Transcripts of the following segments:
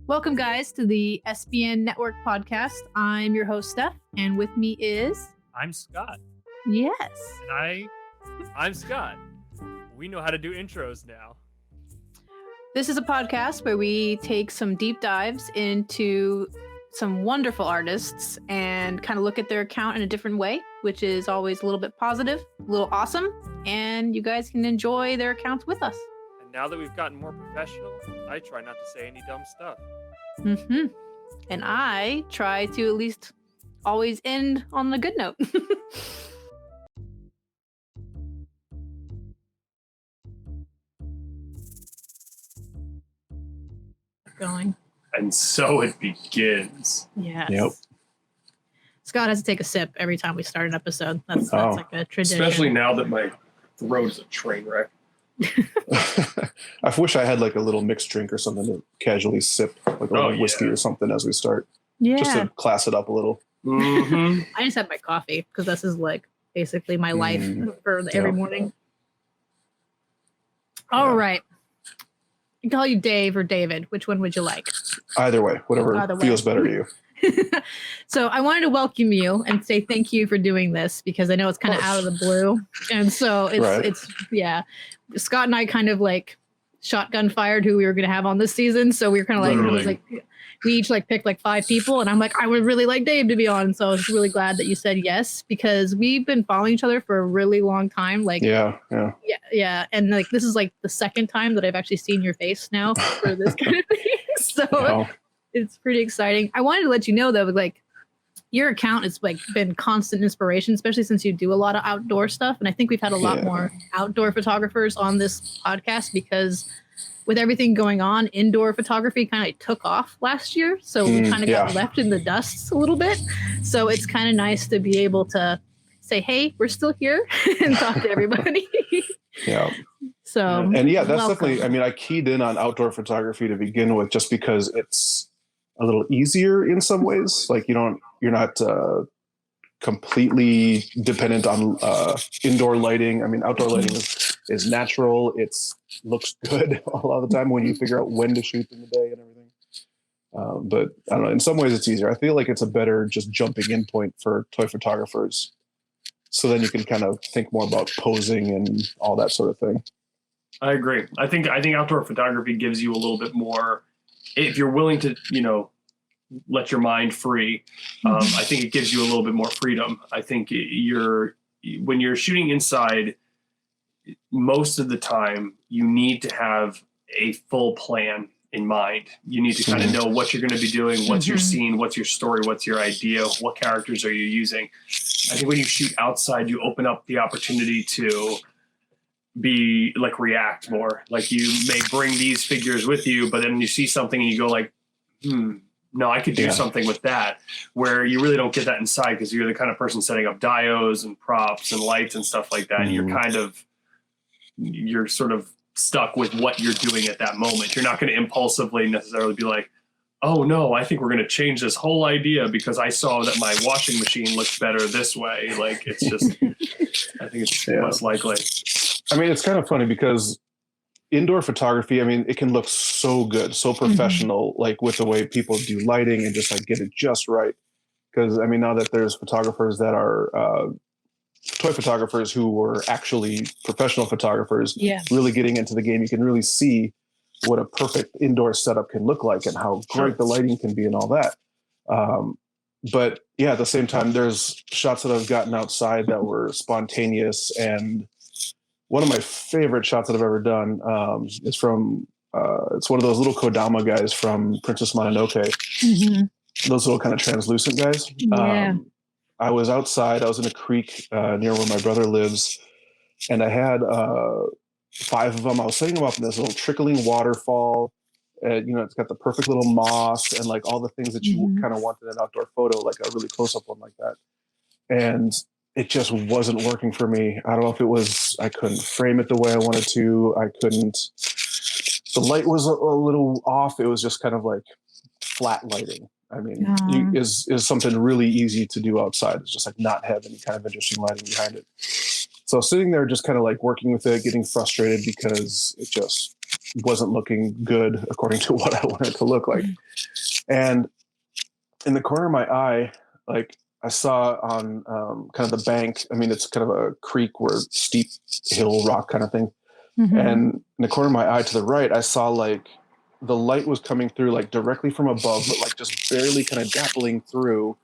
Welcome, guys, to the SBN Network podcast. I'm your host, Steph, and with me is... I'm Scott. Yes. And I'm Scott. We know how to do intros now. This is a podcast where we take some deep dives into some wonderful artists and kind of look at their account in a different way, which is always a little bit positive, a little awesome, and you guys can enjoy their accounts with us. And now that we've gotten more professional, I try not to say any dumb stuff. Mm-hmm. And I try to at least always end on a good note. Going. And so it begins. Yes. Yep. Scott has to take a sip every time we start an episode. That's like a tradition. Especially now that my throat is a train wreck. I wish I had like a little mixed drink or something to casually sip, like a little whiskey or something as we start. Yeah. Just to class it up a little. Mm-hmm. I just have my coffee because this is like basically my life for every morning. All right. I can call you Dave or David. Which one would you like? Either way, whatever feels better to you. So I wanted to welcome you and say thank you for doing this because I know it's kind of out of the blue. And so it's Scott and I kind of like shotgun fired who we were going to have on this season. So we were kind of like, it was like we each like picked like 5 people and I'm like, I would really like Dave to be on. So I was really glad that you said yes, because we've been following each other for a really long time. Like, yeah. And like, this is like the second time that I've actually seen your face now for this kind of thing. So it's pretty exciting. I wanted to let you know though, like your account has like been constant inspiration, especially since you do a lot of outdoor stuff. And I think we've had a lot more outdoor photographers on this podcast because with everything going on, indoor photography kind of took off last year. So we kind of got left in the dust a little bit. So it's kind of nice to be able to say, hey, we're still here and talk to everybody. So, and that's definitely, I mean, I keyed in on outdoor photography to begin with, just because it's a little easier in some ways. Like you're not completely dependent on indoor lighting. I mean, outdoor lighting is natural. Looks good a lot of the time when you figure out when to shoot in the day and everything. But I don't know, in some ways it's easier. I feel like it's a better just jumping in point for toy photographers. So then you can kind of think more about posing and all that sort of thing. I agree. I think outdoor photography gives you a little bit more, if you're willing to, let your mind free. I think it gives you a little bit more freedom. I think when you're shooting inside, most of the time you need to have a full plan in mind. You need to kind of know what you're going to be doing, what's your scene, what's your story, what's your idea, what characters are you using. I think when you shoot outside, you open up the opportunity to be like react more. Like you may bring these figures with you, but then you see something and you go like, no, I could do something with that, where you really don't get that inside because you're the kind of person setting up diodes and props and lights and stuff like that. And you're sort of stuck with what you're doing at that moment. You're not going to impulsively necessarily be like, oh no, I think we're going to change this whole idea because I saw that my washing machine looks better this way. Like it's just, I think it's less likely. I mean, it's kind of funny because indoor photography, I mean, it can look so good, so professional, like with the way people do lighting and just like get it just right. Because I mean, now that there's photographers that are toy photographers who were actually professional photographers, really getting into the game, you can really see what a perfect indoor setup can look like and how great the lighting can be and all that. But at the same time, there's shots that I've gotten outside that were spontaneous, and one of my favorite shots that I've ever done is from, it's one of those little Kodama guys from Princess Mononoke. Those little kind of translucent guys. I was outside. I was in a creek near where my brother lives, and I had 5 of them. I was setting them up in this little trickling waterfall. It's got the perfect little moss and like all the things that you kind of want in an outdoor photo, like a really close-up one like that. And it just wasn't working for me. I don't know if it was, I couldn't frame it the way I wanted to. The light was a little off. It was just kind of like flat lighting. I mean, is something really easy to do outside. It's just like not have any kind of interesting lighting behind it. So sitting there just kind of like working with it, getting frustrated because it just wasn't looking good according to what I wanted it to look like. And in the corner of my eye, like I saw on kind of the bank, I mean, it's kind of a creek where steep hill rock kind of thing. Mm-hmm. And in the corner of my eye to the right, I saw like the light was coming through like directly from above, but like just barely kind of dappling through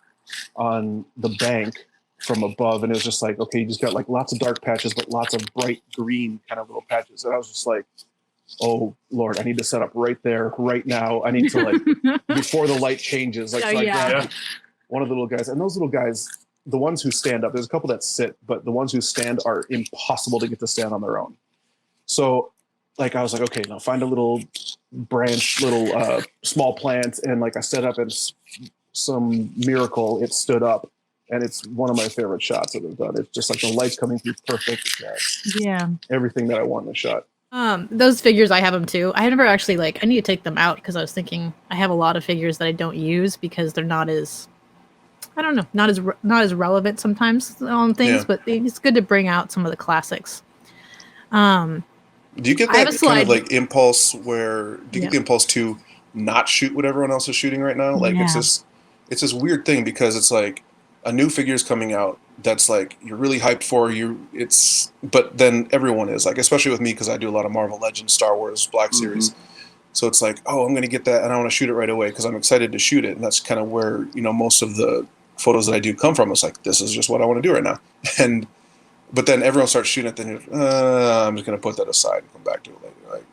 on the bank from above. And it was just like, okay, you just got like lots of dark patches, but lots of bright green kind of little patches. And I was just like, oh Lord, I need to set up right there, right now. I need to like, before the light changes, like, so I grabbed one of the little guys, and those little guys, the ones who stand up, there's a couple that sit, but the ones who stand are impossible to get to stand on their own. So like, I was like, okay, now find a little branch, little small plant. And like I set up and some miracle, it stood up. And it's one of my favorite shots that I've done. It's just like the light's coming through perfect. Yeah. Everything that I want in a shot. Those figures, I have them too. I never actually I need to take them out because I was thinking I have a lot of figures that I don't use because they're not as, I don't know, not as relevant sometimes on things, but it's good to bring out some of the classics. Do you get that kind of like impulse where, do you get the impulse to not shoot what everyone else is shooting right now? Like it's this weird thing because it's like a new figure is coming out that's like you're really hyped for but then everyone is like, especially with me because I do a lot of Marvel Legends, Star Wars, Black Series. So it's like, oh, I'm going to get that and I want to shoot it right away because I'm excited to shoot it. And that's kind of where, most of the photos that I do come from. It's like, this is just what I want to do right now. But then everyone starts shooting it. Then I'm just going to put that aside and come back to it later. Like,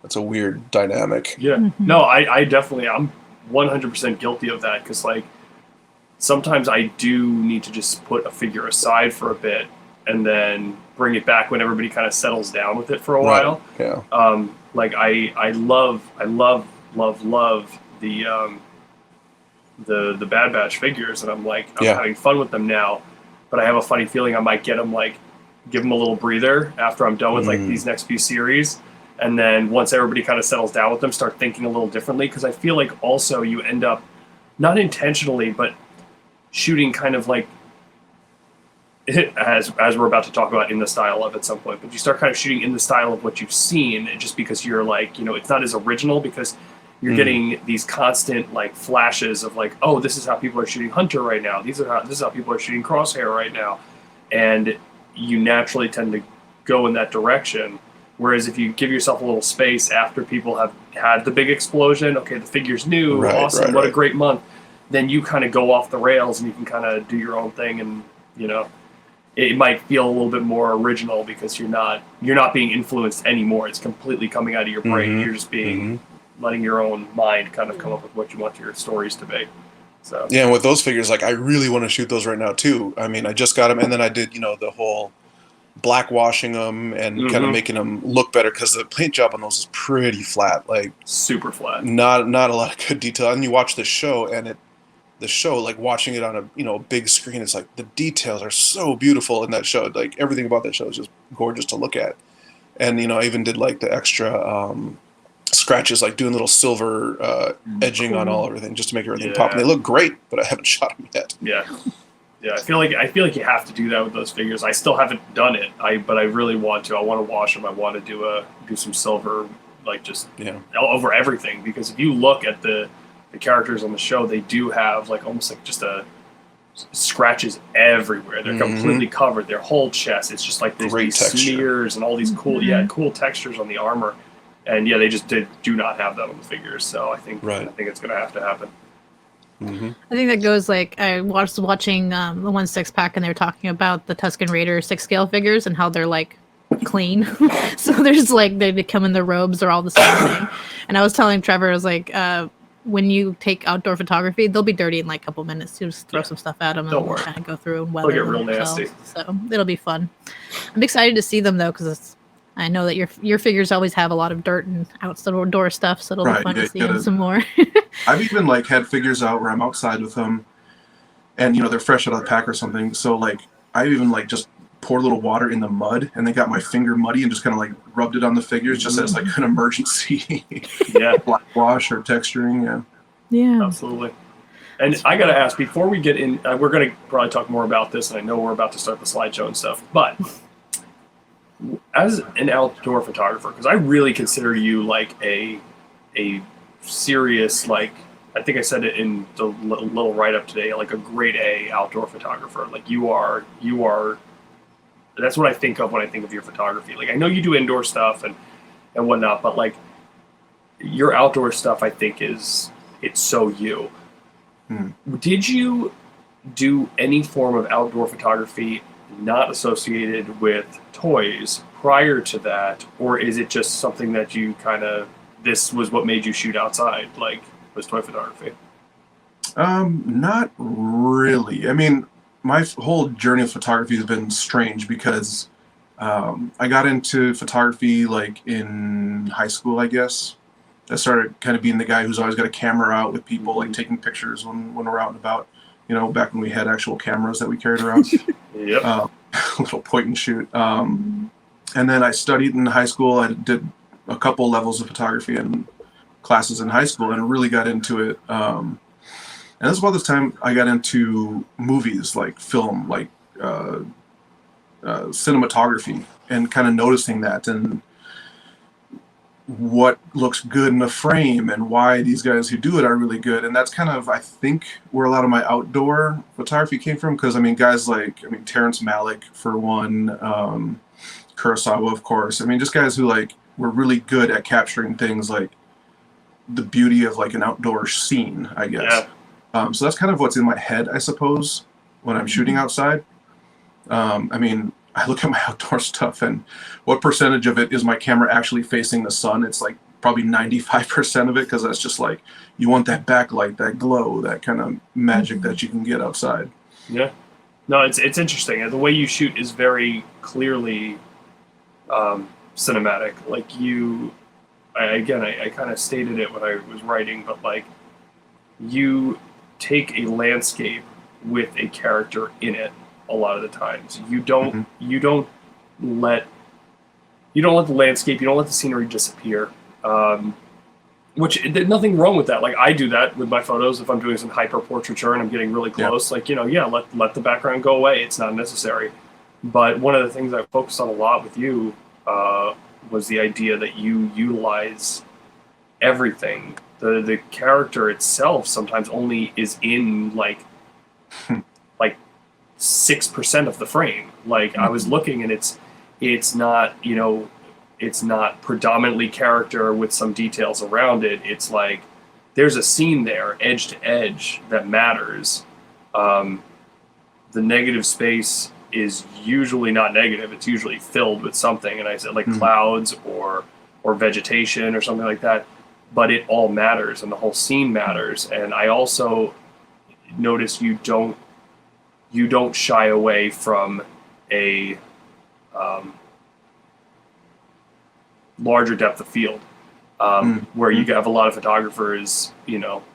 that's a weird dynamic. Yeah. No, I definitely, I'm 100% guilty of that because like sometimes I do need to just put a figure aside for a bit and then bring it back when everybody kind of settles down with it for a while. Yeah. Like I love the Bad Batch figures, and I'm having fun with them now. But I have a funny feeling I might get them give them a little breather after I'm done with these next few series, and then once everybody kind of settles down with them, start thinking a little differently. Because I feel like also you end up not intentionally, but shooting kind of like as we're about to talk about in the style of at some point. But you start kind of shooting in the style of what you've seen, just because you're it's not as original because you're getting these constant flashes of oh, this is how people are shooting Hunter right now. This is how people are shooting Crosshair right now. And you naturally tend to go in that direction. Whereas if you give yourself a little space after people have had the big explosion, okay, the figure's new, awesome, what a great month, then you kind of go off the rails and you can kind of do your own thing, and it might feel a little bit more original because you're not being influenced anymore. It's completely coming out of your brain. You're just being letting your own mind kind of come up with what you want your stories to be. So yeah, and with those figures, I really want to shoot those right now too. I mean, I just got them, and then I did the whole black washing them and kind of making them look better because the paint job on those is pretty flat, super flat. Not a lot of good detail. And you watch the show, and watching it on a big screen, it's the details are so beautiful in that show. Everything about that show is just gorgeous to look at. And I even did the extra scratches, doing little silver edging on everything just to make everything pop. And they look great, but I haven't shot them yet. Yeah. I feel like you have to do that with those figures. I still haven't done it. But I really want to. I want to wash them. I want to do some silver, over everything. Because if you look at the characters on the show, they do have almost just scratches everywhere. They're completely covered. Their whole chest. It's just these smears and all these cool textures on the armor. And they just do not have that on the figures. So I think it's going to have to happen. I think that goes I was watching the 1/6-pack, and they were talking about the Tusken Raider 6-scale figures and how they're clean. So there's they come in their robes, they're all the same thing. And I was telling Trevor, I was when you take outdoor photography, they'll be dirty in a couple minutes. You just throw some stuff at them and kind of go through and weather them. They'll get real nasty. So it'll be fun. I'm excited to see them though, because I know that your figures always have a lot of dirt and outdoor stuff, so it'll be fun to see them some more. I've even had figures out where I'm outside with them, and they're fresh out of the pack or something. So I even just pour a little water in the mud, and they got my finger muddy and just kind of rubbed it on the figures just as an emergency black wash or texturing. Yeah, absolutely. And I gotta ask before we get in, we're gonna probably talk more about this, and I know we're about to start the slideshow and stuff, but as an outdoor photographer, because I really consider you like a serious, like, I think I said it in the little write up today, like a grade A outdoor photographer. Like you are. That's what I think of when I think of your photography. Like I know you do indoor stuff and whatnot, but like your outdoor stuff, I think it's so you. Did you do any form of outdoor photography not associated with toys prior to that, or is it just something that you kind of, this was what made you shoot outside, like was toy photography? Not really. I mean, my whole journey of photography has been strange because I got into photography like in high school, I guess. I started kind of being the guy who's always got a camera out with people, like taking pictures when we're out and about. You know, back when we had actual cameras that we carried around. Yep. Little point and shoot. And then I studied in high school. I did a couple levels of photography and classes in high school and really got into it. And this is about this time I got into movies, like film, like cinematography, and kind of noticing that and what looks good in a frame and why these guys who do it are really good. And that's kind of, I think, where a lot of my outdoor photography came from. Because I mean, guys like, Terrence Malick for one, Kurosawa, of course. I mean, just guys who like were really good at capturing things like the beauty of like an outdoor scene, I guess. Yeah. So that's kind of what's in my head, I suppose, when I'm shooting outside. I mean, I look at my outdoor stuff and what percentage of it is my camera actually facing the sun? It's like probably 95% of it, because that's just like, you want that backlight, that glow, that kind of magic that you can get outside. Yeah. No, it's interesting. The way you shoot is very clearly cinematic. Like I kind of stated it when I was writing, but like you take a landscape with a character in it. A lot of the times you don't let the landscape, you don't let the scenery disappear, which there's nothing wrong with that. Like I do that with my photos. If I'm doing some hyper portraiture and I'm getting really close, let the background go away. It's not necessary. But one of the things I focused on a lot with you was the idea that you utilize everything. The character itself sometimes only is in like 6% of the frame. Like I was looking and it's not, it's not predominantly character with some details around it. It's like there's a scene there, edge to edge, that matters. The negative space is usually not negative. It's usually filled with something. And I said like clouds or vegetation or something like that, but it all matters and the whole scene matters. And I also notice you don't shy away from a larger depth of field, where you have a lot of photographers,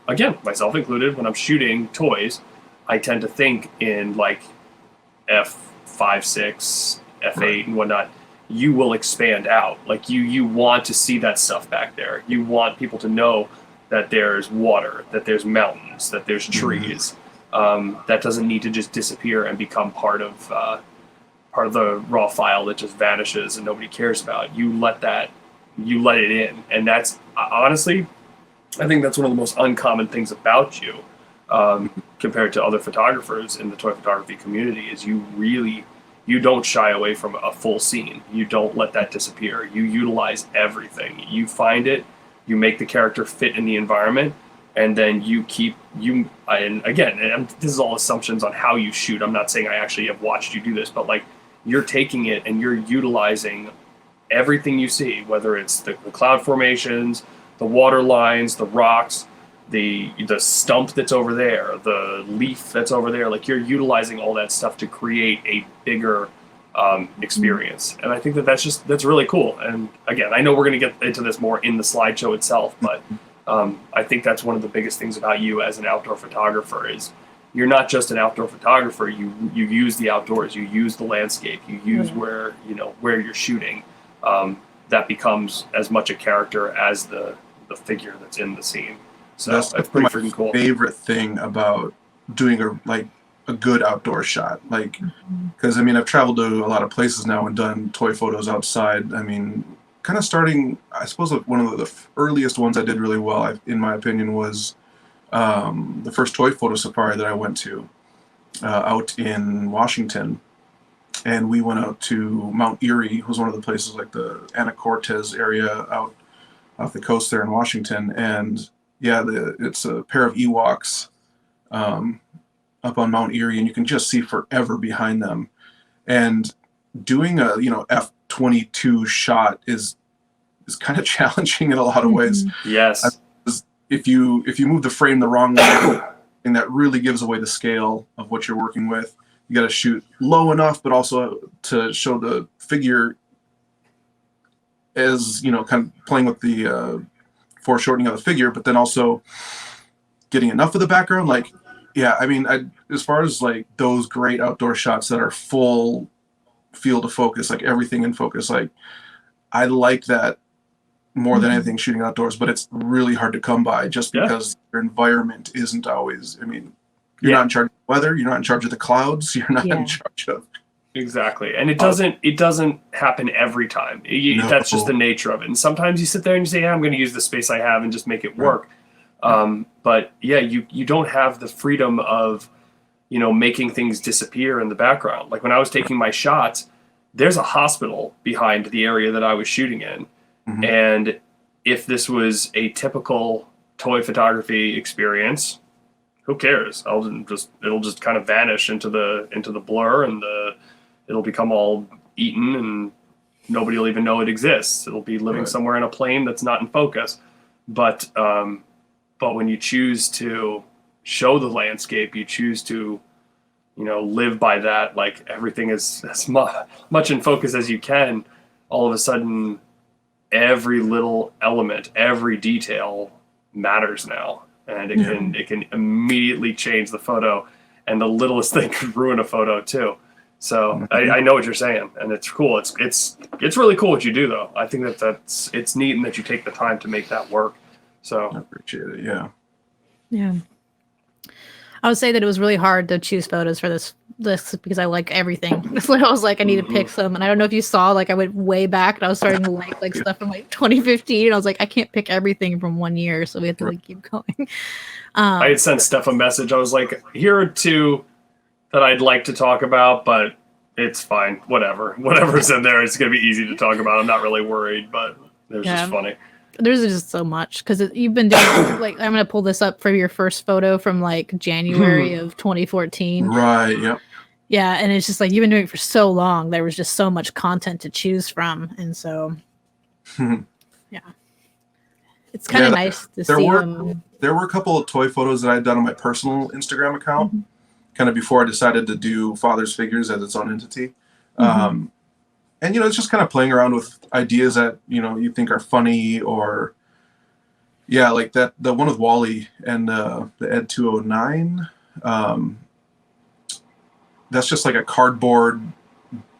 again, myself included, when I'm shooting toys, I tend to think in like f5, 6, f8 and whatnot. You will expand out. Like you want to see that stuff back there. You want people to know that there's water, that there's mountains, that there's trees. That doesn't need to just disappear and become part of the raw file that just vanishes and nobody cares about. You let it in, and that's honestly, I think that's one of the most uncommon things about you compared to other photographers in the toy photography community. Is you don't shy away from a full scene. You don't let that disappear. You utilize everything. You find it. You make the character fit in the environment. And then and again, this is all assumptions on how you shoot. I'm not saying I actually have watched you do this, but like you're taking it and you're utilizing everything you see, whether it's the cloud formations, the water lines, the rocks, the stump that's over there, the leaf that's over there. Like you're utilizing all that stuff to create a bigger experience. And I think that's really cool. And again, I know we're going to get into this more in the slideshow itself, but I think that's one of the biggest things about you as an outdoor photographer is you're not just an outdoor photographer. You use the outdoors, you use the landscape, you use where you're shooting. That becomes as much a character as the figure that's in the scene. So that's pretty freaking cool. Favorite thing about doing a good outdoor shot. Like, because I mean, I've traveled to a lot of places now and done toy photos outside. I mean, kind of starting, I suppose one of the earliest ones I did really well, in my opinion, was the first toy photo safari that I went to out in Washington. And we went out to Mount Erie, was one of the places like the Anacortes area out off the coast there in Washington. And yeah, it's a pair of Ewoks up on Mount Erie, and you can just see forever behind them. And doing a F-22 shot is kind of challenging in a lot of ways. Yes. If you move the frame the wrong way, and that really gives away the scale of what you're working with. You got to shoot low enough, but also to show the figure as, kind of playing with the foreshortening of the figure, but then also getting enough of the background. Like, yeah, I mean, as far as like those great outdoor shots that are full field of focus, like everything in focus, like I like that more than anything shooting outdoors, but it's really hard to come by just because your environment isn't always, I mean, you're not in charge of the weather, you're not in charge of the clouds, you're not in charge of. Exactly. And it doesn't happen every time. That's just the nature of it. And sometimes you sit there and you say, yeah, I'm going to use the space I have and just make it work. But yeah, you don't have the freedom of, making things disappear in the background. Like when I was taking my shots, there's a hospital behind the area that I was shooting in. Mm-hmm. And if this was a typical toy photography experience, who cares? It'll just kind of vanish into the blur, and it'll become all eaten, and nobody will even know it exists. It'll be living somewhere in a plane that's not in focus. But when you choose to show the landscape, you choose to, live by that, like everything is as much in focus as you can, all of a sudden, every little element, every detail matters now. And it can immediately change the photo, and the littlest thing could ruin a photo too. So I know what you're saying, and it's cool. It's really cool what you do, though. I think it's neat, and that you take the time to make that work. So I appreciate it. Yeah. Yeah. I would say that it was really hard to choose photos for this because I like everything. So I was like, I need to pick some. And I don't know if you saw, like I went way back and I was starting to like stuff from like 2015. I was like, I can't pick everything from 1 year. So we have to like keep going. I had sent Steph a message. I was like, here are 2 that I'd like to talk about, but it's fine. Whatever's in there, it's going to be easy to talk about. I'm not really worried, but it was just funny. There's just so much because you've been doing like I'm gonna pull this up for your first photo from like January of 2014. Right. Yep. Yeah, and it's just like you've been doing it for so long. There was just so much content to choose from, and so yeah, it's kind of nice to see them. There were a couple of toy photos that I had done on my personal Instagram account, kind of before I decided to do Father's Figures as its own entity. And, it's just kind of playing around with ideas that, you think are funny, or, like the one with Wally and the Ed 209. That's just like a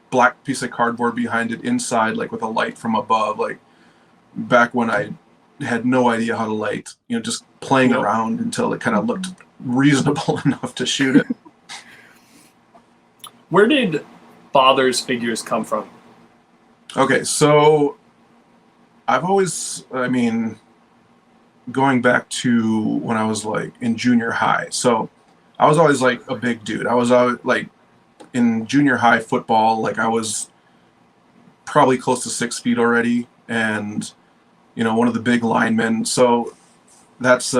black piece of cardboard behind it inside, like with a light from above, like back when I had no idea how to light, just playing around until it kind of looked reasonable enough to shoot it. Where did Father's Figures come from? Okay, so I've always, going back to when I was like in junior high. So I was always like a big dude. I was always like in junior high football, like I was probably close to 6 feet already, and one of the big linemen. So that's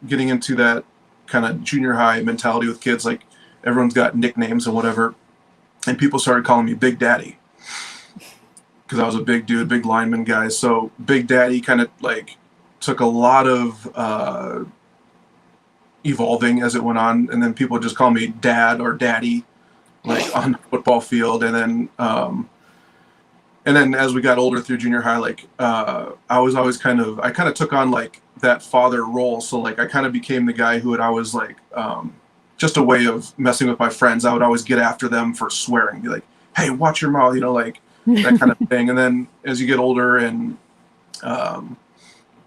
getting into that kind of junior high mentality with kids. Like everyone's got nicknames and whatever, and people started calling me Big Daddy because I was a big dude, big lineman guy. So Big Daddy kind of like took a lot of evolving as it went on, and then people just call me Dad or Daddy, like on the football field. And then as we got older through junior high, like I was always kind of took on like that father role. So like I kind of became the guy who would always like just a way of messing with my friends. I would always get after them for swearing, be like, hey, watch your mouth, like that kind of thing. And then as you get older and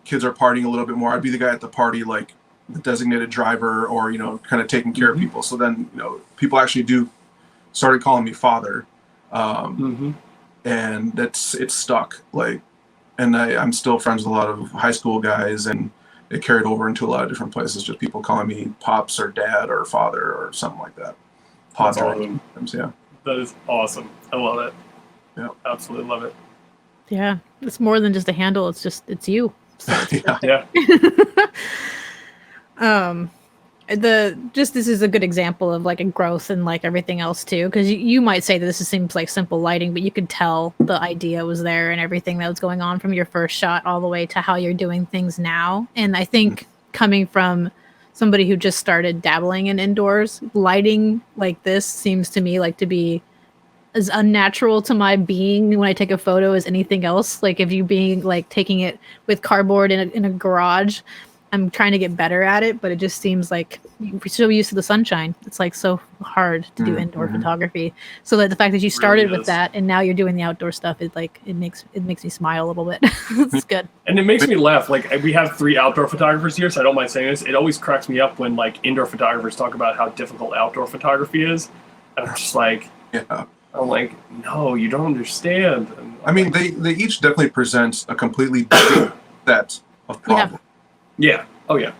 kids are partying a little bit more, I'd be the guy at the party, like the designated driver or, kind of taking care of people. So then, people actually started calling me father. And it's stuck. Like, and I'm still friends with a lot of high school guys, and it carried over into a lot of different places. Just people calling me pops or dad or father or something like that. That's Father, awesome. Yeah. That is awesome. I love it. Yeah. Absolutely love it. Yeah. It's more than just a handle. It's you. So it's Yeah. This is a good example of like a growth and like everything else too, because you might say that this seems like simple lighting, but you could tell the idea was there and everything that was going on from your first shot all the way to how you're doing things now. And I think coming from somebody who just started dabbling in indoors, lighting like this seems to me like to be as unnatural to my being when I take a photo as anything else. Like if you being like taking it with cardboard in a garage, I'm trying to get better at it, but it just seems like we're so used to the sunshine. It's like so hard to do indoor photography. So that the fact that you started with that and now you're doing the outdoor stuff, it makes me smile a little bit. It's good. And it makes me laugh. Like we have 3 outdoor photographers here, so I don't mind saying this. It always cracks me up when like indoor photographers talk about how difficult outdoor photography is, and I'm just like, I'm like, no, you don't understand. And I mean, they each definitely present a completely different set of problems. Yeah. Oh, yeah.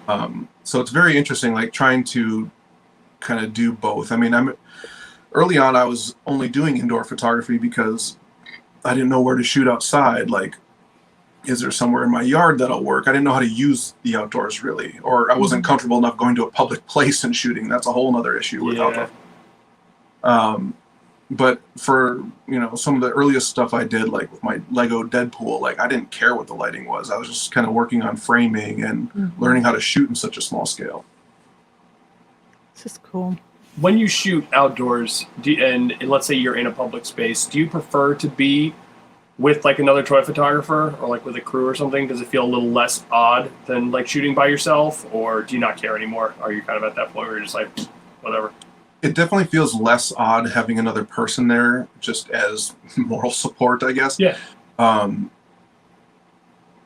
So it's very interesting, like trying to kind of do both. I mean, early on, I was only doing indoor photography because I didn't know where to shoot outside. Like, is there somewhere in my yard that'll work? I didn't know how to use the outdoors really, or I wasn't comfortable enough going to a public place and shooting. That's a whole other issue with outdoor. But for, some of the earliest stuff I did, like with my Lego Deadpool, like I didn't care what the lighting was. I was just kind of working on framing and learning how to shoot in such a small scale. This is cool. When you shoot outdoors, and let's say you're in a public space, do you prefer to be with like another toy photographer or like with a crew or something? Does it feel a little less odd than like shooting by yourself, or do you not care anymore? Are you kind of at that point where you're just like, whatever? It definitely feels less odd having another person there, just as moral support, I guess. Yeah. And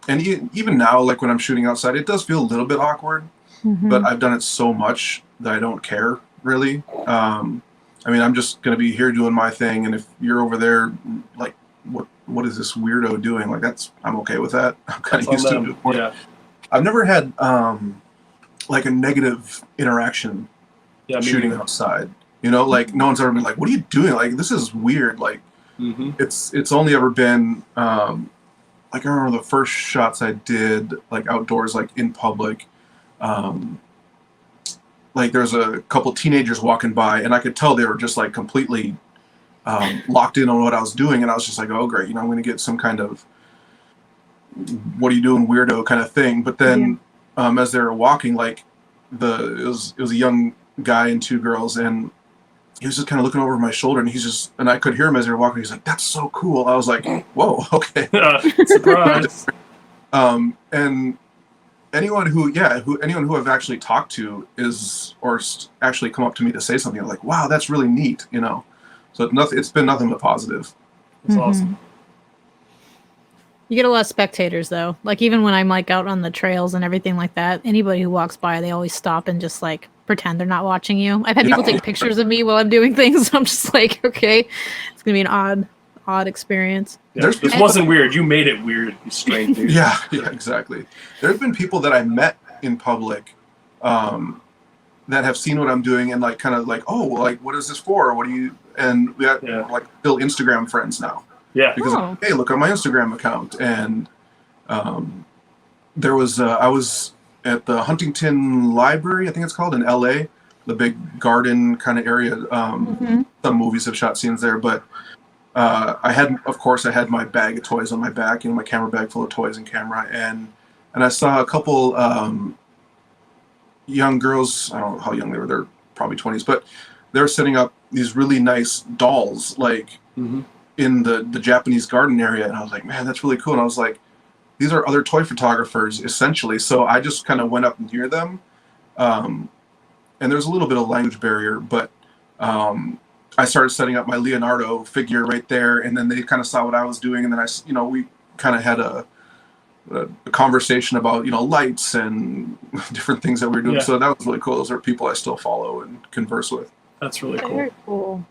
even now, like when I'm shooting outside, it does feel a little bit awkward, but I've done it so much that I don't care really. I mean, I'm just going to be here doing my thing. And if you're over there, like, what is this weirdo doing? Like I'm okay with that. I'm kind of used to it. Yeah. I've never had like a negative interaction shooting outside, like no one's ever been like, what are you doing? Like, this is weird. Like, it's only ever been like I remember the first shots I did like outdoors, like in public, like there's a couple teenagers walking by and I could tell they were just like completely locked in on what I was doing, and I was just like, oh great, I'm going to get some kind of what are you doing weirdo kind of thing. But then as they were walking, like it was a young guy and 2 girls, and he was just kind of looking over my shoulder, and I could hear him as they were walking. He's like, that's so cool. I was like, whoa, okay. Surprise. And anyone who I've actually talked to or actually come up to me to say something, I'm like, wow, that's really neat, So it's been nothing but positive. That's awesome. You get a lot of spectators though. Like even when I'm like out on the trails and everything like that, anybody who walks by, they always stop and just like pretend they're not watching you. I've had people take pictures of me while I'm doing things. I'm just like, okay, it's gonna be an odd experience. Yeah, this wasn't weird. You made it weird, you strange dude. Yeah, exactly. There's been people that I met in public that have seen what I'm doing and like kind of like, oh, like what is this for? What do you? And we got like still Instagram friends now. Yeah. Because hey, look at my Instagram account. And there was I was at the Huntington Library, I think it's called, in LA, the big garden kind of area. Some movies have shot scenes there, but I had my bag of toys on my back, my camera bag full of toys and camera, and I saw a couple young girls. I don't know how young they were. They're probably 20s, but they were setting up these really nice dolls, like in the Japanese garden area, and I was like, man, that's really cool. And I was like, these are other toy photographers essentially. So I just kind of went up near them, and there's a little bit of language barrier, but I started setting up my Leonardo figure right there, and then they kind of saw what I was doing, and then we kind of had a conversation about lights and different things that we were doing. Yeah. So that was really cool. Those are people I still follow and converse with. That's really cool. Very cool.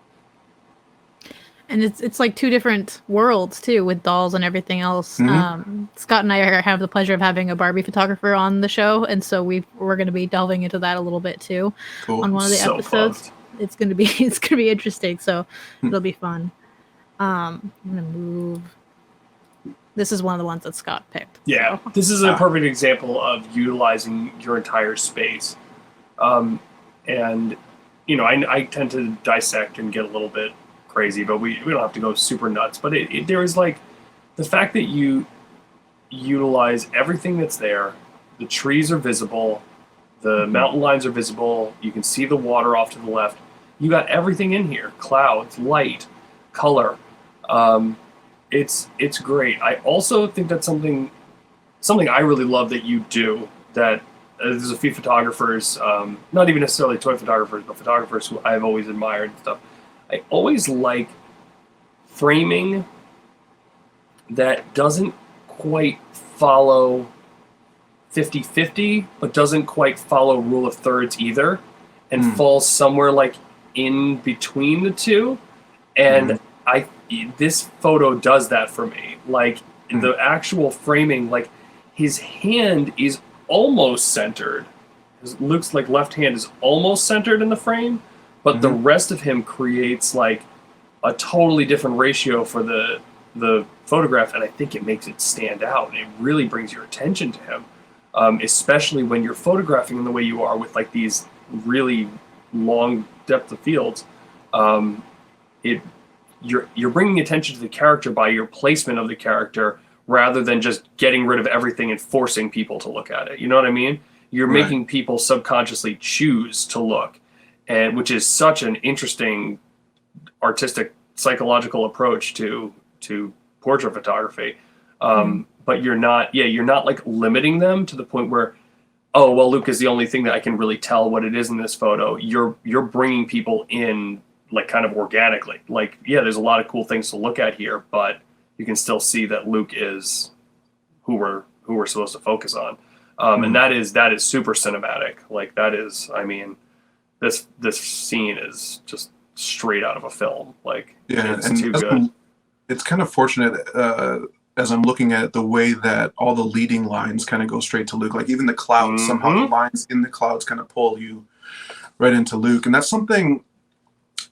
And it's like two different worlds too, with dolls and everything else. Scott and I have the pleasure of having a Barbie photographer on the show, and so we're going to be delving into that a little bit too on one of the episodes. Pumped. It's going to be interesting, so it'll be fun. I'm going to move. This is one of the ones that Scott picked. Yeah, so. This is a perfect example of utilizing your entire space. And I tend to dissect and get a little bit crazy, but we don't have to go super nuts. But there is like the fact that you utilize everything that's there. The trees are visible, the mountain lines are visible. You can see the water off to the left. You got everything in here: clouds, light, color. It's great. I also think that's something I really love that you do. That there's a few photographers, not even necessarily toy photographers, but photographers who I've always admired and stuff. I always like framing that doesn't quite follow 50-50, but doesn't quite follow rule of thirds either, and falls somewhere like in between the two. And this photo does that for me. Like the actual framing, like his hand is almost centered. Luke's like left hand is almost centered in the frame, but the rest of him creates like a totally different ratio for the photograph, and I think it makes it stand out, and it really brings your attention to him, especially when you're photographing in the way you are with like these really long depth of fields. You're bringing attention to the character by your placement of the character, rather than just getting rid of everything and forcing people to look at it. You know what I mean? You're making people subconsciously choose to look, and which is such an interesting artistic psychological approach to portrait photography. But you're not like limiting them to the point where, oh, well, Luke is the only thing that I can really tell what it is in this photo. You're bringing people in like kind of organically. Like, yeah, there's a lot of cool things to look at here, but you can still see that Luke is who we're supposed to focus on. And that is super cinematic. Like that is, I mean, this scene is just straight out of a film. Like, it's too good. It's kind of fortunate as I'm looking at it, the way that all the leading lines kind of go straight to Luke. Like even the clouds, somehow the lines in the clouds kind of pull you right into Luke. And that's something,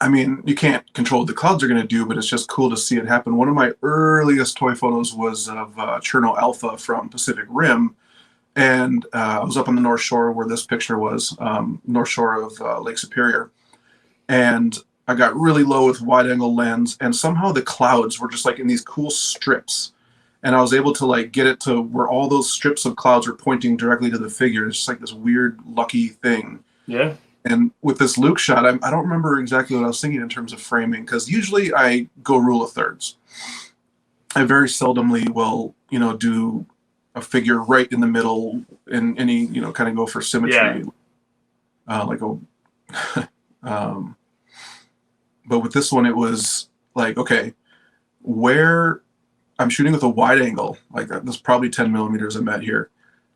I mean, you can't control what the clouds are going to do, but it's just cool to see it happen. One of my earliest toy photos was of Cherno Alpha from Pacific Rim. And I was up on the North Shore where this picture was, North Shore of Lake Superior. And I got really low with wide angle lens, and somehow the clouds were just like in these cool strips. And I was able to like get it to where all those strips of clouds were pointing directly to the figure. It's just like this weird, lucky thing. Yeah. And with this Luke shot, I don't remember exactly what I was thinking in terms of framing, because usually I go rule of thirds. I very seldomly will, do a figure right in the middle and any, kind of go for symmetry. Yeah. But with this one, it was like, okay, where I'm shooting with a wide angle, like there's probably 10 millimeters I'm at here.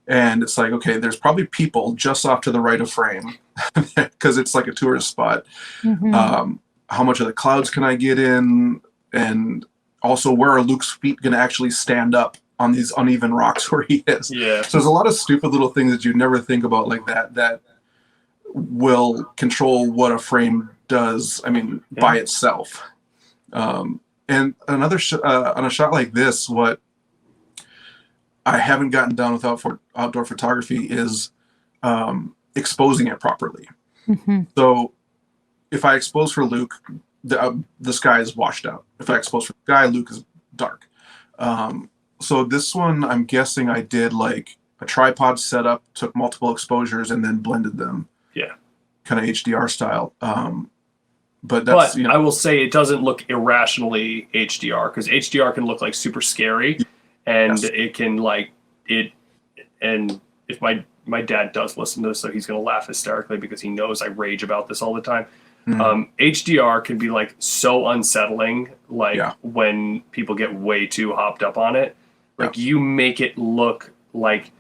And it's like, okay, there's probably people just off to the right of frame because it's like a tourist spot. How much of the clouds can I get in? And also, where are Luke's feet going to actually stand up on these uneven rocks where he is? Yeah. So there's a lot of stupid little things that you never think about like that will control what a frame does, by itself. And another on a shot like this, what I haven't gotten down with outdoor photography is exposing it properly. So if I expose for Luke, the sky is washed out. If I expose for the guy, Luke is dark. So this one, I'm guessing I did like a tripod setup, took multiple exposures, and then blended them. Yeah. Kind of HDR style. But I will say it doesn't look irrationally HDR, because HDR can look like super scary, and it can like it. And if my dad does listen to this, so he's gonna laugh hysterically because he knows I rage about this all the time. HDR can be like so unsettling, like when people get way too hopped up on it. Like you make it look like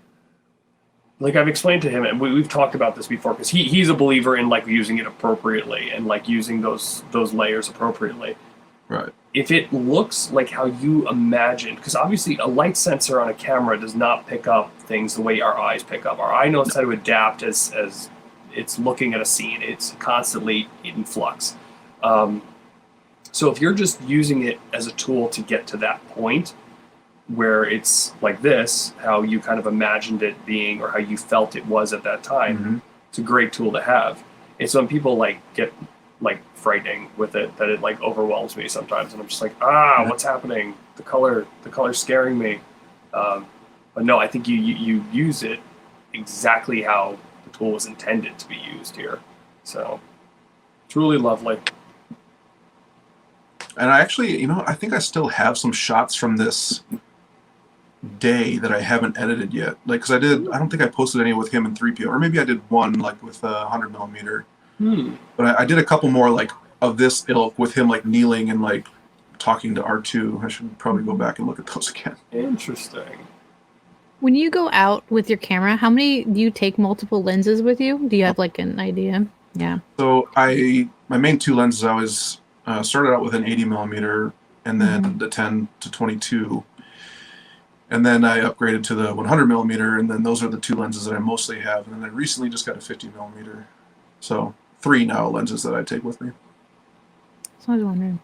I've explained to him, and we've talked about this before, because he's a believer in like using it appropriately and like using those layers appropriately. Right. If it looks like how you imagined, because obviously a light sensor on a camera does not pick up things the way our eyes pick up. Our eye knows how to adapt as it's looking at a scene. It's constantly in flux. So if you're just using it as a tool to get to that point where it's like this, how you kind of imagined it being or how you felt it was at that time, it's a great tool to have. It's when people like get like frightening with it that it like overwhelms me sometimes, and I'm just like, what's happening? The color's scaring me. But no, I think you use it exactly how the tool was intended to be used here. So truly lovely. And I actually, I think I still have some shots from this day that I haven't edited yet. Like, because I don't think I posted any with him in 3PO, or maybe I did one like with a 100 millimeter. But I did a couple more like of this ilk with him like kneeling and like talking to R2. I should probably go back and look at those again. Interesting. When you go out with your camera, how many do you take multiple lenses with you? Do you have like an idea? Yeah. So my main two lenses, I was started out with an 80 millimeter and then the 10 to 22. And then I upgraded to the 100 millimeter, and then those are the two lenses that I mostly have. And then I recently just got a 50 millimeter. So 3 now lenses that I take with me. So I was wondering.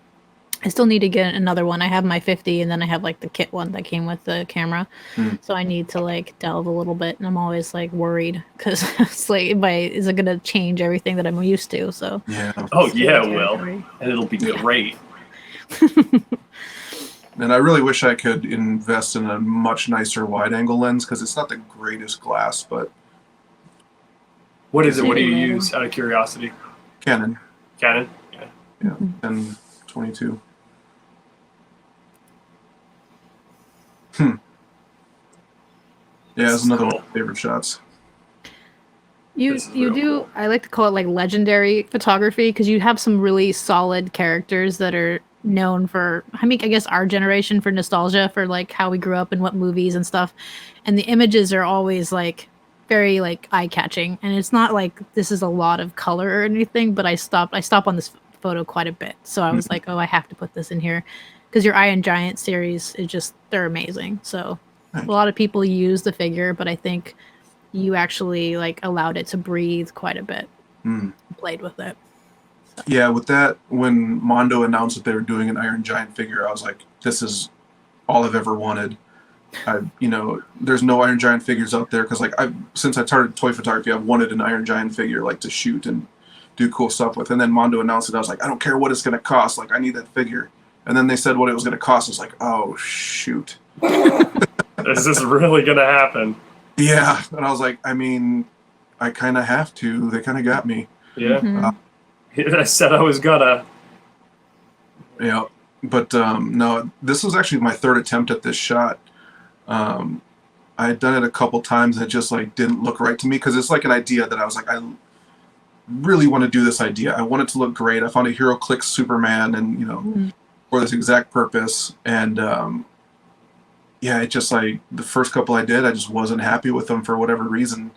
I still need to get another one. I have my 50, and then I have like the kit one that came with the camera. So I need to like delve a little bit, and I'm always like worried because it's like, is it gonna change everything that I'm used to? So yeah. Oh yeah, it will, and it'll be great. And I really wish I could invest in a much nicer wide-angle lens, because it's not the greatest glass, but... What is it? What do you use, out of curiosity? Canon. Canon? Yeah, 10-22. Yeah, that's another one of my favorite shots. You do, I like to call it like legendary photography, because you have some really solid characters that are known for, I guess our generation, for nostalgia, for like how we grew up and what movies and stuff, and the images are always like very like eye-catching, and it's not like this is a lot of color or anything, but I stop on this photo quite a bit, so I was like, I have to put this in here, because your Iron Giant series is just, they're amazing. So a lot of people use the figure, but I think you actually like allowed it to breathe quite a bit, played with it. Yeah, with that, when Mondo announced that they were doing an Iron Giant figure, I was like, this is all I've ever wanted. There's no Iron Giant figures out there, because like since I started toy photography, I've wanted an Iron Giant figure like to shoot and do cool stuff with. And then Mondo announced it, I was like, I don't care what it's going to cost, like I need that figure. And then they said what it was going to cost. I was like, oh shoot. Is this really going to happen? Yeah, and I was like, I kind of have to. They kind of got me. Yeah. I said I was gonna. Yeah, but no, this was actually my third attempt at this shot. I had done it a couple times and it just like didn't look right to me, because it's like an idea that I was like, I really want to do this idea. I want it to look great. I found a HeroClix Superman, and for this exact purpose. And yeah, it just like the first couple I did, I just wasn't happy with them for whatever reason.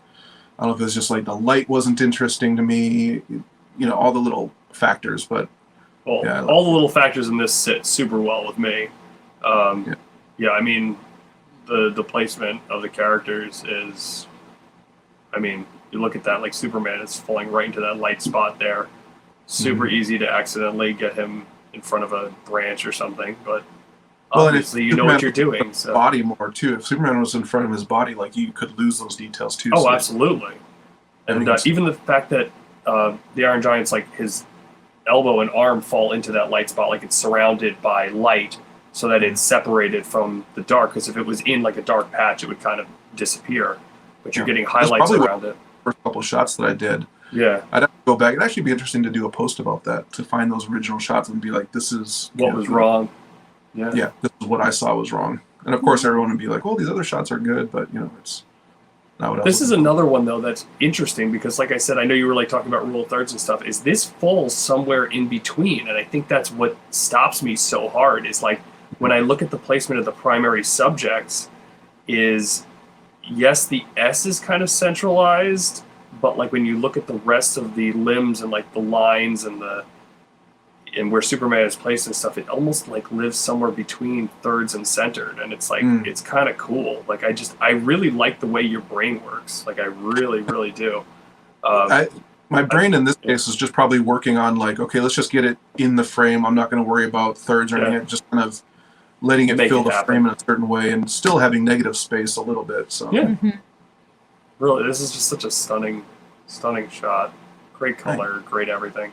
I don't know if it was just like the light wasn't interesting to me. All the little factors, but yeah, all the little factors in this sit super well with me. The placement of the characters is, you look at that, like Superman is falling right into that light spot there. Super easy to accidentally get him in front of a branch or something, but obviously you know what you're doing. So. Body more too. If Superman was in front of his body, like you could lose those details too. Oh, absolutely. And even the fact that the Iron Giant's like his elbow and arm fall into that light spot, like it's surrounded by light, so that it's separated from the dark. Because if it was in like a dark patch, it would kind of disappear. But you're getting highlights around it. First couple shots that I did. Yeah, I'd have to go back. It'd actually be interesting to do a post about that, to find those original shots and be like, this is what was wrong. Yeah, this is what I saw was wrong. And of course, everyone would be like, "Well, these other shots are good," but it's. This is another one though that's interesting, because like I said, I know you were like talking about rule of thirds and stuff, is this falls somewhere in between, and I think that's what stops me so hard, is like when I look at the placement of the primary subjects, is yes, the S is kind of centralized, but like when you look at the rest of the limbs and like the lines and where Superman is placed and stuff, it almost like lives somewhere between thirds and centered, and it's like it's kind of cool. Like I really like the way your brain works. Like I really, really do. My brain in this case is just probably working on like, okay, let's just get it in the frame. I'm not going to worry about thirds or anything. Just kind of letting it fill the frame in a certain way and still having negative space a little bit. So really, this is just such a stunning shot. Great color, great everything.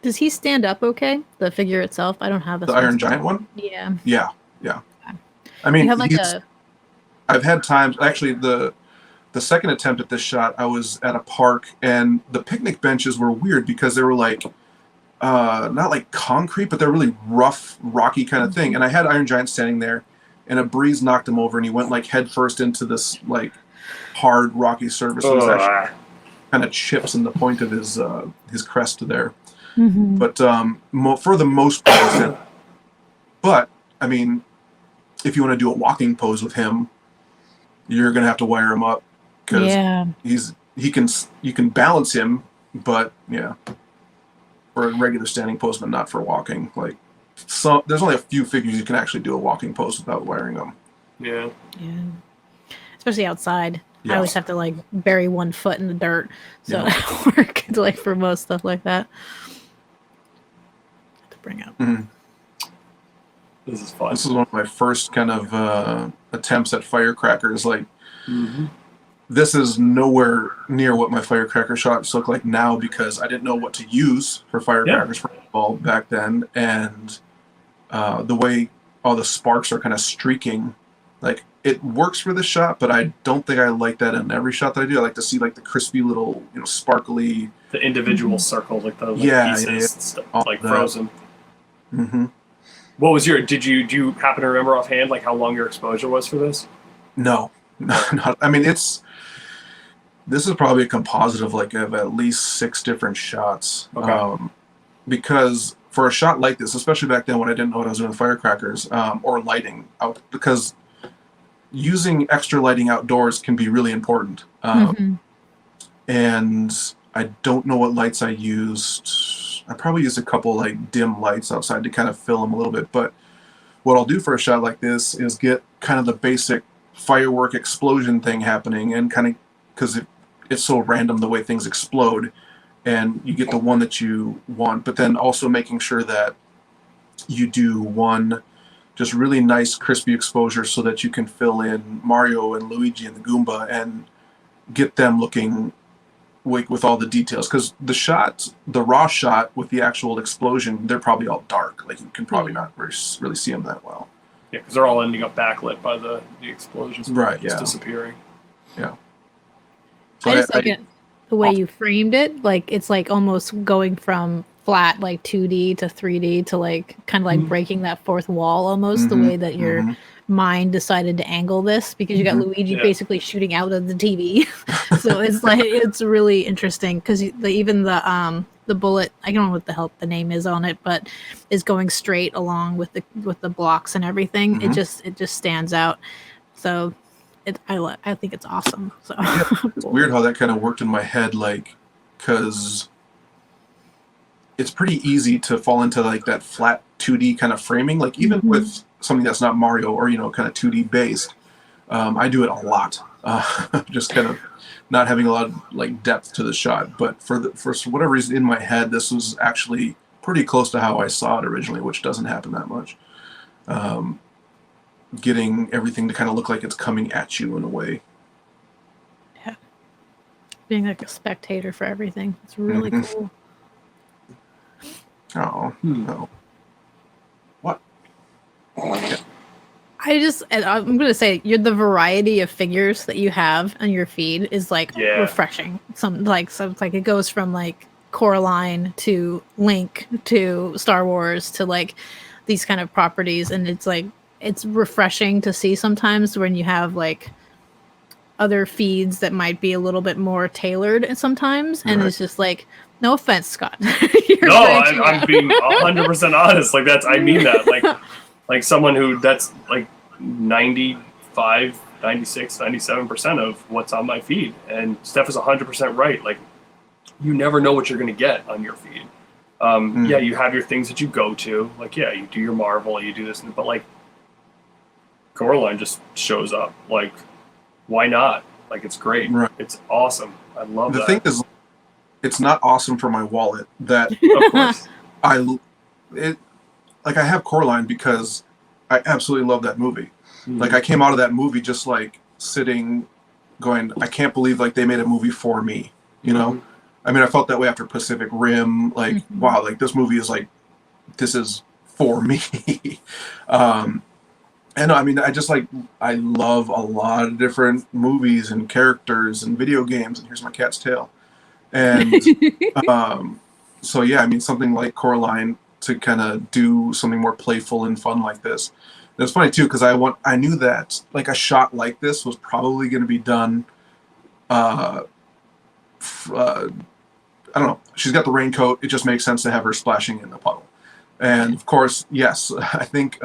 Does he stand up okay? The figure itself? I don't have the Iron Giant one. Yeah. Yeah. I mean, you have like I've had times actually the second attempt at this shot, I was at a park and the picnic benches were weird because they were like not like concrete, but they're really rough, rocky kind of thing. And I had Iron Giant standing there, and a breeze knocked him over, and he went like head first into this like hard, rocky surface. So there's actually kind of chips in the point of his crest there. But for the most part, but I mean, if you want to do a walking pose with him, you're gonna have to wire him up because you can balance him, but for a regular standing pose, but not for walking. Like there's only a few figures you can actually do a walking pose without wiring them. Yeah. Especially outside. I always have to like bury one foot in the dirt, so it work like for most stuff like that. Bring up. This is fun. This is one of my first kind of attempts at firecrackers. Like, this is nowhere near what my firecracker shots look like now because I didn't know what to use for firecrackers for all back then, and the way all the sparks are kind of streaking, like it works for this shot, but I don't think I like that in every shot that I do. I like to see like the crispy little, sparkly, the individual circles, like the pieces, stuff, like frozen. What was do you happen to remember offhand like how long your exposure was for this? No, not. I mean, this is probably a composite of at least 6 different shots. Because for a shot like this, especially back then when I didn't know what I was doing with firecrackers or lighting out, because using extra lighting outdoors can be really important. And I don't know what lights I used. I probably used a couple like dim lights outside to kind of fill them a little bit. But what I'll do for a shot like this is get kind of the basic firework explosion thing happening, and kind of because it's so random the way things explode, and you get the one that you want, but then also making sure that you do one just really nice crispy exposure so that you can fill in Mario and Luigi and the Goomba and get them looking with all the details, because the raw shot with the actual explosion, they're probably all dark. Like you can probably not really see them that well. Yeah, because they're all ending up backlit by the explosions. Right. Just disappearing. Yeah. So I just like it the way you framed it. Like it's like almost going from flat like 2D to 3D to like kind of like breaking that fourth wall almost. The way that your mind decided to angle this, because you got Luigi basically shooting out of the TV. So it's like it's really interesting because even the bullet, I don't know what the hell the name is on it, but is going straight along with the blocks and everything. It just stands out. So I think it's awesome. So it's weird how that kind of worked in my head, like because it's pretty easy to fall into like that flat 2D kind of framing, like even with something that's not Mario or kind of 2D based. I do it a lot, just kind of not having a lot of like depth to the shot. But for whatever reason in my head, this was actually pretty close to how I saw it originally, which doesn't happen that much. Getting everything to kind of look like it's coming at you in a way. Yeah, being like a spectator for everything. It's really cool. Oh no. What? I'm gonna say the variety of figures that you have on your feed is like refreshing. So it's like it goes from like Coraline to Link to Star Wars to like these kind of properties, and it's like it's refreshing to see sometimes when you have like other feeds that might be a little bit more tailored sometimes, and it's just like, no offense, Scott. No, I'm being 100% honest. Like I mean that. Like like someone who that's like 95, 96, 97% of what's on my feed. And Steph is 100% right. Like, you never know what you're going to get on your feed. Yeah, you have your things that you go to. Like, yeah, you do your Marvel, you do this, but like, Coraline just shows up. Like, why not? Like, it's great. Right. It's awesome. I love The that. thing is, it's not awesome for my wallet that Of course. I have Coraline because I absolutely love that movie. Like, I came out of that movie just like sitting going, I can't believe like they made a movie for me, you know? I mean, I felt that way after Pacific Rim, like, wow, like this movie is like, this is for me. And I mean, I love a lot of different movies and characters and video games, and here's my cat's tail. And so yeah, I mean, something like Coraline to kind of do something more playful and fun like this. And it's funny too, because I knew that like a shot like this was probably going to be done. I don't know. She's got the raincoat. It just makes sense to have her splashing in the puddle. And of course, yes, I think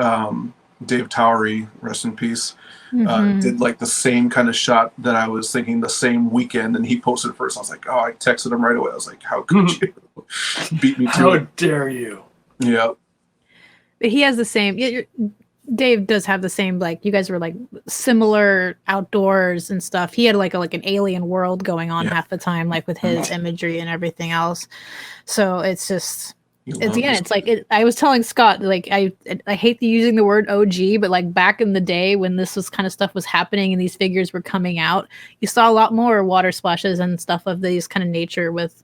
Dave Towery, rest in peace, did like the same kind of shot that I was thinking the same weekend, and he posted it first. I was like, oh, I texted him right away. I was like, how could you beat me to How it? dare you? Yeah. He has the same. Dave does have the same. Like, you guys were like similar outdoors and stuff. He had like an alien world going on half the time, like with his imagery and everything else. So it's just. It's like I was telling Scott, like I hate using the word OG, but like back in the day when this was kind of stuff was happening and these figures were coming out, you saw a lot more water splashes and stuff of these kind of nature with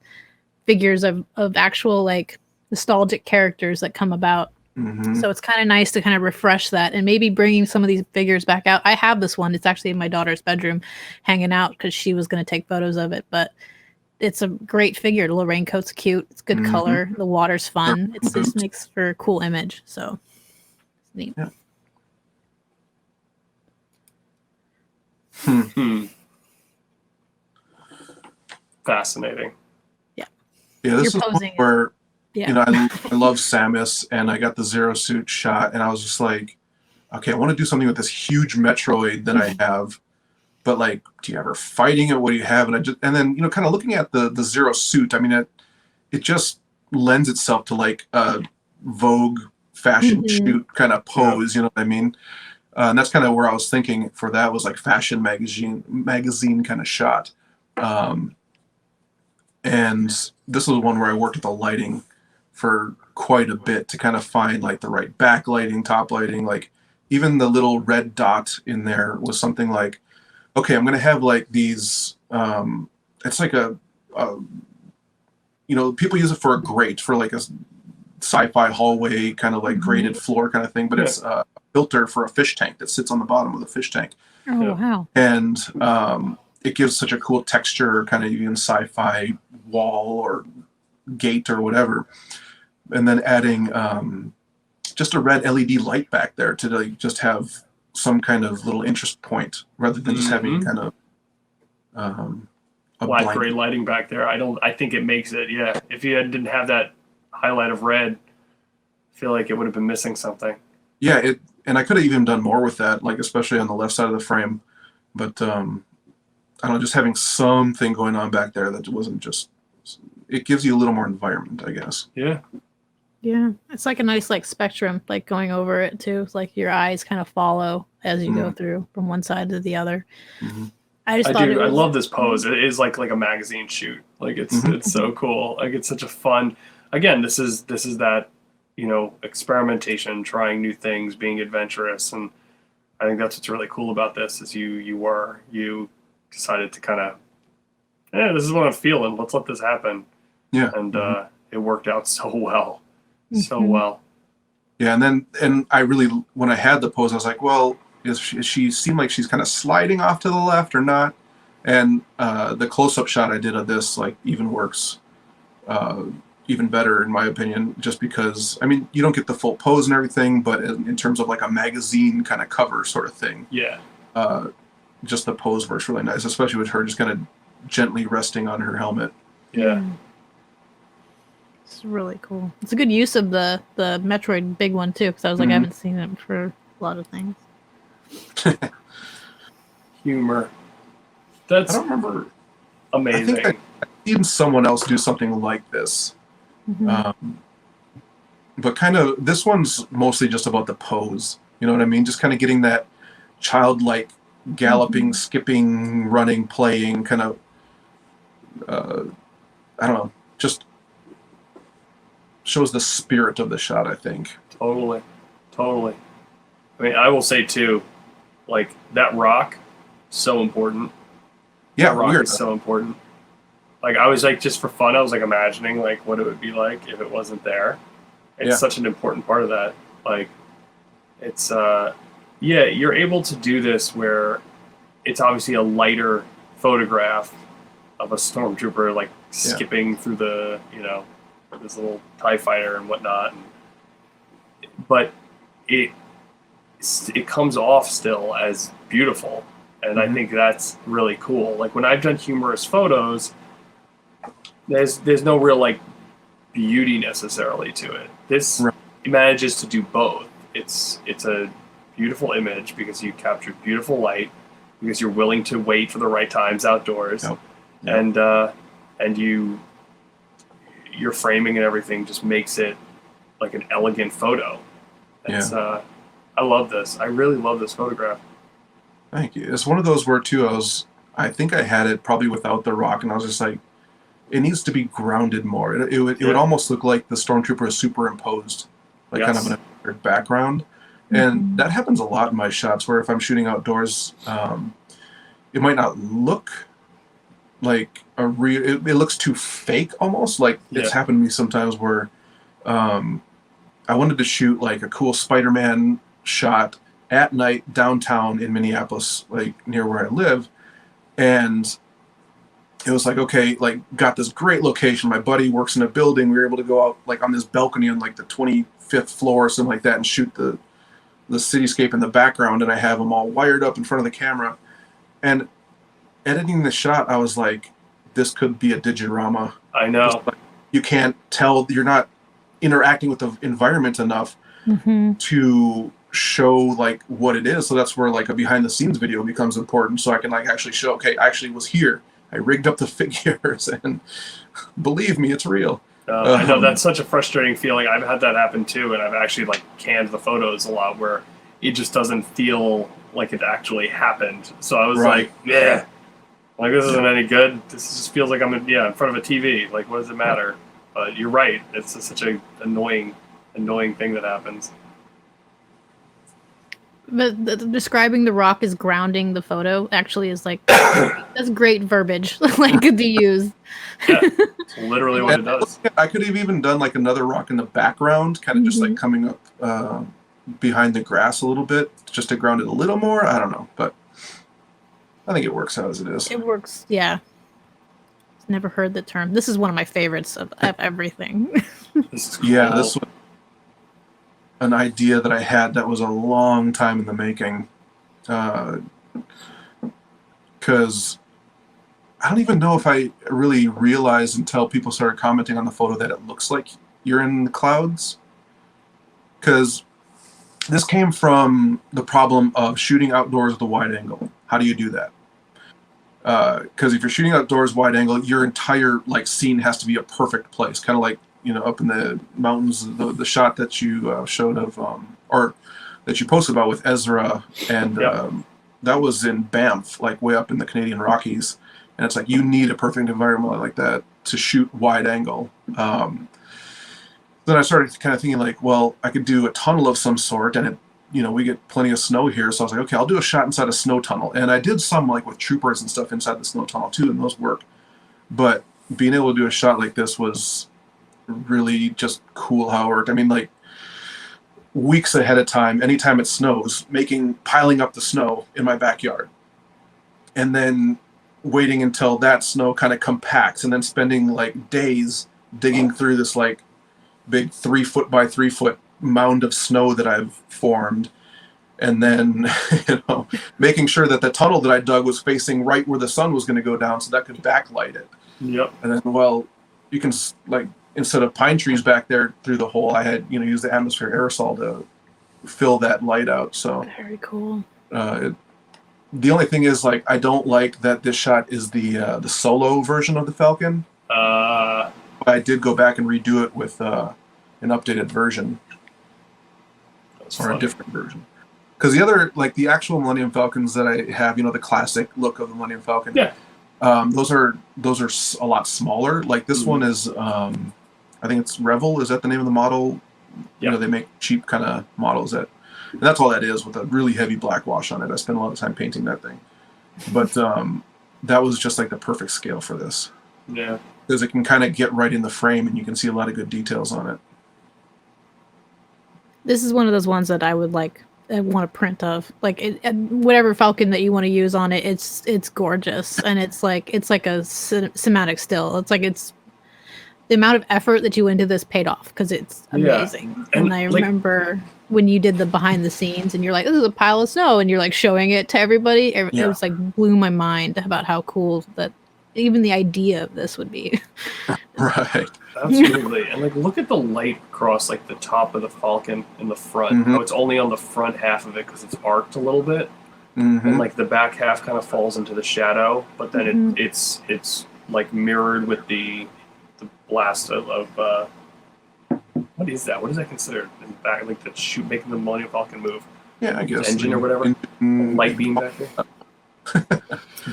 figures of actual like nostalgic characters that come about. So it's kind of nice to kind of refresh that and maybe bringing some of these figures back out. I have this one. It's actually in my daughter's bedroom hanging out because she was going to take photos of it, but it's a great figure. The little raincoat's cute. It's good color. The water's fun. It just makes for a cool image. So it's neat. Yeah. Fascinating. Yeah, this is one where you know, I love Samus, and I got the Zero Suit shot, and I was just like, okay, I want to do something with this huge Metroid that I have. But like, do you have her fighting it? What do you have? And then, you know, kind of looking at the Zero Suit, I mean, it just lends itself to like a Vogue fashion shoot kind of pose, you know what I mean? And that's kind of where I was thinking for that was like fashion magazine kind of shot. And this was one where I worked with the lighting for quite a bit to kind of find like the right backlighting, top lighting, like even the little red dot in there was something like, okay, I'm going to have like these, it's like a, you know, people use it for a grate, for like a sci-fi hallway kind of like grated floor kind of thing, but it's a filter for a fish tank that sits on the bottom of the fish tank. Oh, wow. And it gives such a cool texture, kind of even sci-fi wall or gate or whatever. And then adding just a red LED light back there to like just have some kind of little interest point rather than just having kind of a black gray lighting back there. I think it makes it, if you didn't have that highlight of red, I feel like it would have been missing something. Yeah, and I could have even done more with that, like especially on the left side of the frame. But I don't know, just having something going on back there that wasn't just, it gives you a little more environment, I guess. Yeah, it's like a nice like spectrum, like going over it too. It's like your eyes kind of follow as you go through from one side to the other. I love this pose. It is like a magazine shoot. Like it's so cool. Like it's such a fun. Again, this is that, you know, experimentation, trying new things, being adventurous, and I think that's what's really cool about this. Is you decided to kind of, this is what I'm feeling. Let's let this happen. Yeah, and it worked out so well. So well. Yeah, and I really, when I had the pose, I was like, well, is she seem like she's kind of sliding off to the left or not? And the close-up shot I did of this like even works even better in my opinion, just because I mean you don't get the full pose and everything, but in terms of like a magazine kind of cover sort of thing. Yeah. Just the pose works really nice, especially with her just kind of gently resting on her helmet. Yeah. It's really cool. It's a good use of the Metroid big one too, because I was like, I haven't seen it for a lot of things. Humor. That's I don't remember. amazing. I think I've seen someone else do something like this. But kind of, this one's mostly just about the pose. You know what I mean? Just kind of getting that childlike galloping, skipping, running, playing kind of, I don't know, just shows the spirit of the shot, I think. Totally. I mean, I will say too, like that rock, so important. Yeah, that rock weird. is so important. Like I was like, just for fun, I was like imagining like what it would be like if it wasn't there. It's such an important part of that. Like it's you're able to do this where it's obviously a lighter photograph of a stormtrooper like skipping through the, this little TIE fighter and whatnot. But it comes off still as beautiful. And I think that's really cool. Like when I've done humorous photos, there's no real like beauty necessarily to it. This manages to do both. It's a beautiful image because you captured beautiful light, because you're willing to wait for the right times outdoors, and your framing and everything just makes it like an elegant photo. It's I love this. I really love this photograph. Thank you. It's one of those where too, I think I had it probably without the rock, and I was just like, it needs to be grounded more. It would almost look like the stormtrooper is superimposed, like kind of in a background. And that happens a lot in my shots, where if I'm shooting outdoors, it might not look like a real. It looks too fake, almost. Like it's happened to me sometimes where I wanted to shoot like a cool Spider-Man shot at night downtown in Minneapolis, like near where I live, and it was like, okay, like got this great location. My buddy works in a building. We were able to go out like on this balcony on like the 25th floor or something like that and shoot the cityscape in the background. And I have them all wired up in front of the camera. And editing the shot, I was like, this could be a digidrama. I know. Like, you can't tell, you're not interacting with the environment enough to show like what it is. So that's where like a behind the scenes video becomes important. So I can like actually show, okay, I actually was here. I rigged up the figures, and believe me, it's real. I know that's such a frustrating feeling. I've had that happen too, and I've actually like canned the photos a lot where it just doesn't feel like it actually happened. So I was like, yeah, like this isn't any good. This just feels like I'm in front of a TV. Like, what does it matter? But you're right. It's just such a annoying thing that happens. But describing the rock as grounding the photo actually is like that's great verbiage, like to use. Yeah, it's literally what it does. I could have even done like another rock in the background, kind of just like coming up behind the grass a little bit, just to ground it a little more. I don't know, but I think it works out as it is. It works, yeah. Never heard the term. This is one of my favorites of everything. This is cool. Yeah, this was an idea that I had that was a long time in the making. Because I don't even know if I really realized until people started commenting on the photo that it looks like you're in the clouds. Because this came from the problem of shooting outdoors with a wide angle. How do you do that? Because if you're shooting outdoors wide angle, your entire like scene has to be a perfect place, kind of like up in the mountains, the shot that you showed of or that you posted about with Ezra, and that was in Banff, like way up in the Canadian Rockies, and it's like you need a perfect environment like that to shoot wide angle. Then I started kind of thinking like, well, I could do a tunnel of some sort, and we get plenty of snow here, so I was like, okay, I'll do a shot inside a snow tunnel. And I did some like with troopers and stuff inside the snow tunnel too, and those work. But being able to do a shot like this was really just cool how it worked. I mean, like weeks ahead of time, anytime it snows, piling up the snow in my backyard, and then waiting until that snow kind of compacts, and then spending like days digging through this like big 3 foot by 3 foot mound of snow that I've formed, and then making sure that the tunnel that I dug was facing right where the sun was going to go down, so that could backlight it. Yep. And then, well, you can like instead of pine trees back there through the hole, I had used the atmosphere aerosol to fill that light out. So very cool. The only thing is, like, I don't like that this shot is the solo version of the Falcon. I did go back and redo it with an updated version, or a different version. Because the other, like the actual Millennium Falcons that I have, the classic look of the Millennium Falcon. Yeah. Those are a lot smaller. Like this one is, I think it's Revel. Is that the name of the model? Yeah. They make cheap kind of models and that's all that is, with a really heavy black wash on it. I spent a lot of time painting that thing, but that was just like the perfect scale for this. Yeah. Because it can kind of get right in the frame, and you can see a lot of good details on it. This is one of those ones that I would want to print of, like whatever Falcon that you want to use on it. It's gorgeous, and it's like a cinematic still. It's like the amount of effort that you went into this paid off, because it's amazing. Yeah. And I remember when you did the behind the scenes, and you're like, "This is a pile of snow," and you're like showing it to everybody. It was like blew my mind about how cool that even the idea of this would be. Right. Absolutely. And like, look at the light across like the top of the Falcon in the front. Mm-hmm. How it's only on the front half of it because it's arced a little bit, and like the back half kind of falls into the shadow. But then it's like mirrored with the blast of what is that? What is that considered in the back? Like the making the Millennium Falcon move. Yeah, I guess the engine or whatever. Light beam back there.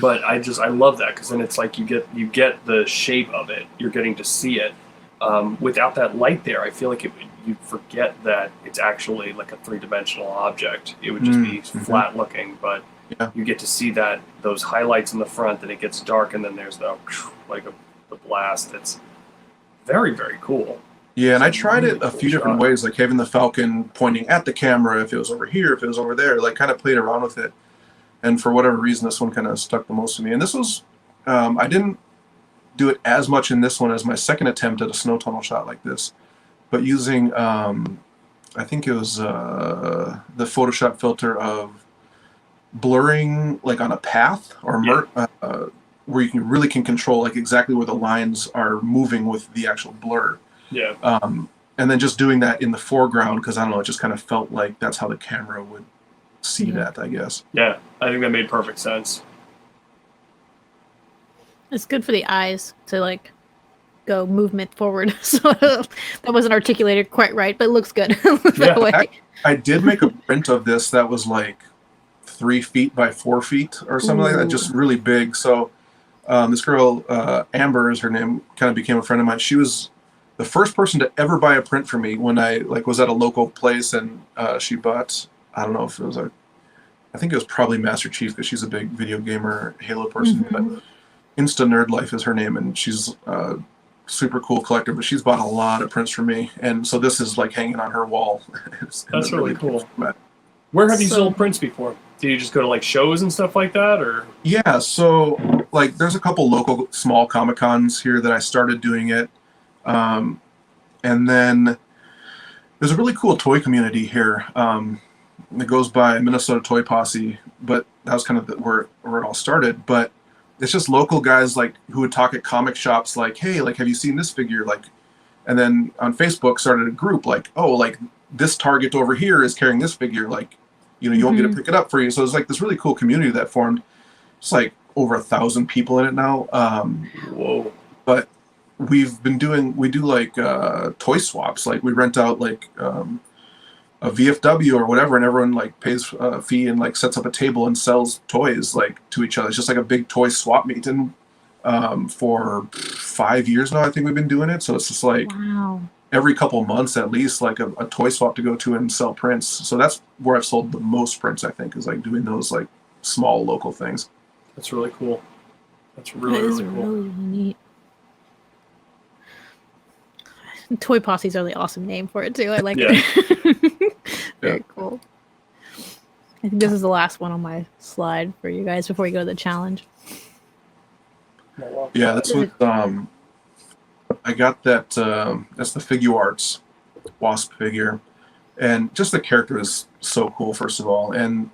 But I love that, because then it's like you get the shape of it. You're getting to see it. Without that light there, I feel like you'd forget that it's actually like a three-dimensional object. It would just be flat looking, but you get to see those highlights in the front. Then it gets dark, and then there's the blast. It's very, very cool. Yeah, and I tried it a few different ways, like having the Falcon pointing at the camera, if it was over here, if it was over there, like kind of played around with it. And for whatever reason, this one kind of stuck the most to me. And this was, I didn't do it as much in this one as my second attempt at a snow tunnel shot like this, but using, I think it was the Photoshop filter of blurring like on a path, or where you really can control like exactly where the lines are moving with the actual blur. Yeah. And then just doing that in the foreground, because I don't know, it just kind of felt like that's how the camera would see that, I guess. Yeah, I think that made perfect sense. It's good for the eyes to like go movement forward. So that wasn't articulated quite right, but it looks good that way. I did make a print of this that was like 3 feet by 4 feet or something like that, just really big. So this girl, Amber is her name, kind of became a friend of mine. She was the first person to ever buy a print for me when I was at a local place, and she bought, I don't know if it was I think it was probably Master Chief, because she's a big video gamer, Halo person, but Insta Nerd Life is her name, and she's a super cool collector, but she's bought a lot of prints for me, and so this is like hanging on her wall. That's really cool. Where have you sold prints before? Do you just go to like shows and stuff like that, or? Yeah, so like there's a couple local small Comic-Cons here that I started doing it, and then there's a really cool toy community here. It goes by Minnesota Toy Posse, but that was kind of where it all started. But it's just local guys like who would talk at comic shops, like, hey, like, have you seen this figure? Like, and then on Facebook started a group like, oh, like this Target over here is carrying this figure, like, you want me to pick it up for you. So it's like this really cool community that formed. It's like over 1,000 people in it now. Whoa! But we do like toy swaps. Like we rent out like a VFW or whatever, and everyone like pays a fee and like sets up a table and sells toys like to each other. It's just like a big toy swap meet. And for 5 years now, I think we've been doing it. So it's just like every couple months at least, like a toy swap to go to and sell prints. So that's where I've sold the most prints, I think, is like doing those like small local things. That's really cool. That's really cool. Really neat. Toy Posse's a really awesome name for it too. I like it. Very cool. I think this is the last one on my slide for you guys before you go to the challenge. Yeah, that's what I got. That's the Figuarts Wasp figure, and just the character is so cool. First of all, and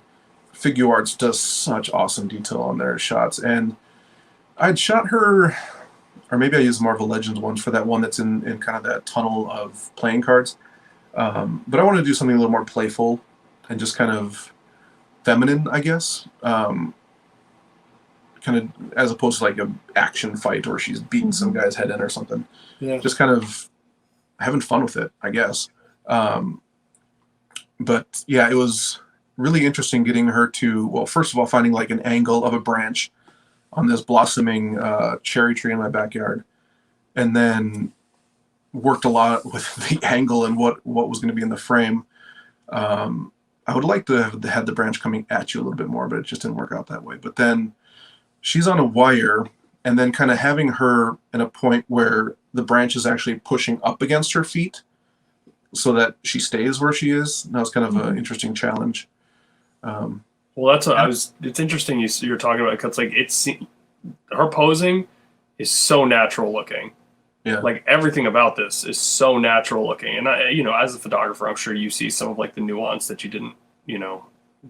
Figuarts does such awesome detail on their shots. And I'd shot her or maybe I used more of a Legends one for that one that's in kind of that tunnel of playing cards. But I want to do something a little more playful and just kind of feminine, I guess. Kind of as opposed to like a action fight or she's beating some guy's head in or something. Yeah. Just kind of having fun with it, I guess. But yeah, it was really interesting getting her to, well, first of all, finding like an angle of a branch on this blossoming cherry tree in my backyard, and then worked a lot with the angle and what was going to be in the frame. I would like to have had the branch coming at you a little bit more, but it just didn't work out that way. But then she's on a wire, and then kind of having her in a point where the branch is actually pushing up against her feet so that she stays where she is. That was kind of an interesting challenge. Well, that's what it's interesting you're talking about, because like her posing is so natural looking. Yeah. Like everything about this is so natural looking. And I, as a photographer, I'm sure you see some of like the nuance that you didn't,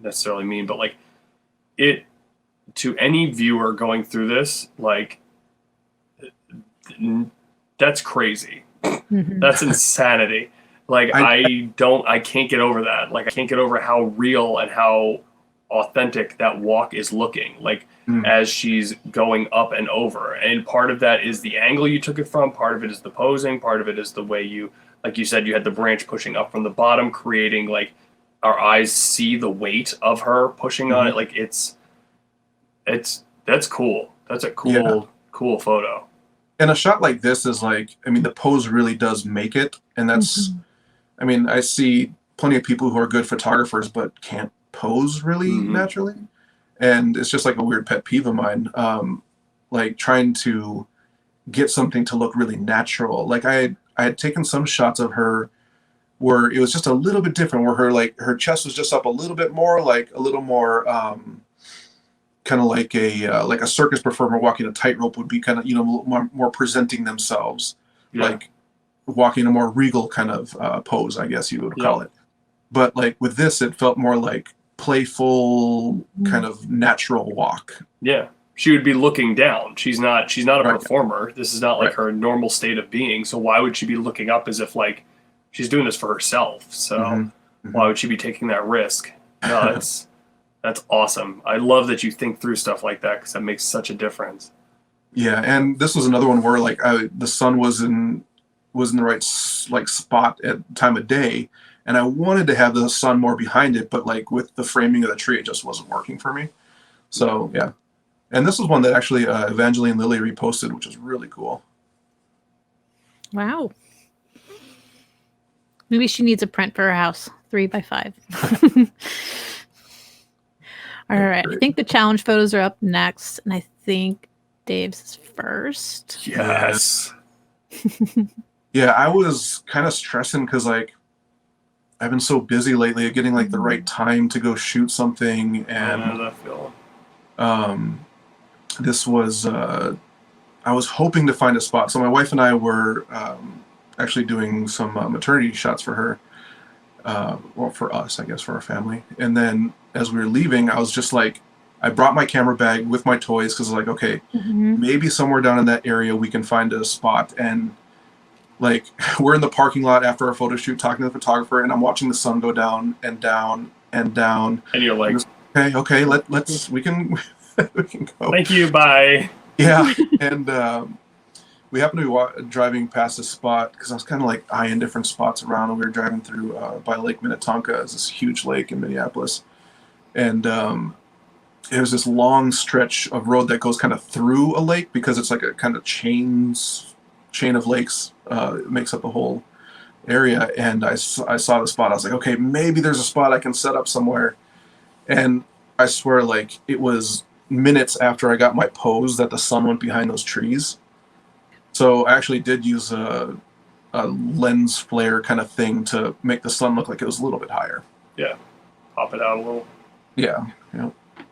necessarily mean, but like it, to any viewer going through this, like that's crazy. That's insanity. Like I can't get over that. Like I can't get over how real and how authentic that walk is looking, like as she's going up and over. And part of that is the angle you took it from, part of it is the posing, part of it is the way you, like you said, you had the branch pushing up from the bottom, creating like our eyes see the weight of her pushing on it. Like that's cool. That's a cool photo. And a shot like this is like, I mean, the pose really does make it. And that's, I mean, I see plenty of people who are good photographers, but can't pose really naturally. And it's just like a weird pet peeve of mine. Like trying to get something to look really natural. Like I had taken some shots of her where it was just a little bit different, where her chest was just up a little bit more, like a little more, kind of like a circus performer walking a tightrope would be kind of, more presenting themselves, like walking a more regal kind of pose, I guess you would call it. But like with this, it felt more like playful, kind of natural walk. Yeah, she would be looking down. She's not a performer. This is not like her normal state of being. So why would she be looking up as if like she's doing this for herself? So why would she be taking that risk? No, that's awesome. I love that you think through stuff like that, because that makes such a difference. Yeah, and this was another one where like the sun was in the right like spot at time of day, and I wanted to have the sun more behind it, but like with the framing of the tree, it just wasn't working for me. So yeah, and this was one that actually Evangeline Lilly reposted, which is really cool. Wow. Maybe she needs a print for her house, 3x5. All right, I think the challenge photos are up next, and I think Dave's is first. Yes. Yeah, I was kind of stressing because like I've been so busy lately at getting like the right time to go shoot something, and this was I was hoping to find a spot. So my wife and I were actually doing some maternity shots for her, well, for us, I guess, for our family. And then as we were leaving, I was just like, I brought my camera bag with my toys because I was like, okay, maybe somewhere down in that area we can find a spot. And like we're in the parking lot after our photo shoot talking to the photographer, and I'm watching the sun go down and down and down. And you're like, okay, let's we can go. Thank you, bye. Yeah, and we happened to be driving past this spot because I was kind of like eyeing different spots around, and we were driving through by Lake Minnetonka. It's this huge lake in Minneapolis, and there's this long stretch of road that goes kind of through a lake because it's like a kind of chain of lakes makes up the whole area. And I saw the spot. I was like, okay, maybe there's a spot I can set up somewhere. And I swear, like it was minutes after I got my pose that the sun went behind those trees. So I actually did use a lens flare kind of thing to make the sun look like it was a little bit higher. Yeah, pop it out a little. Yeah.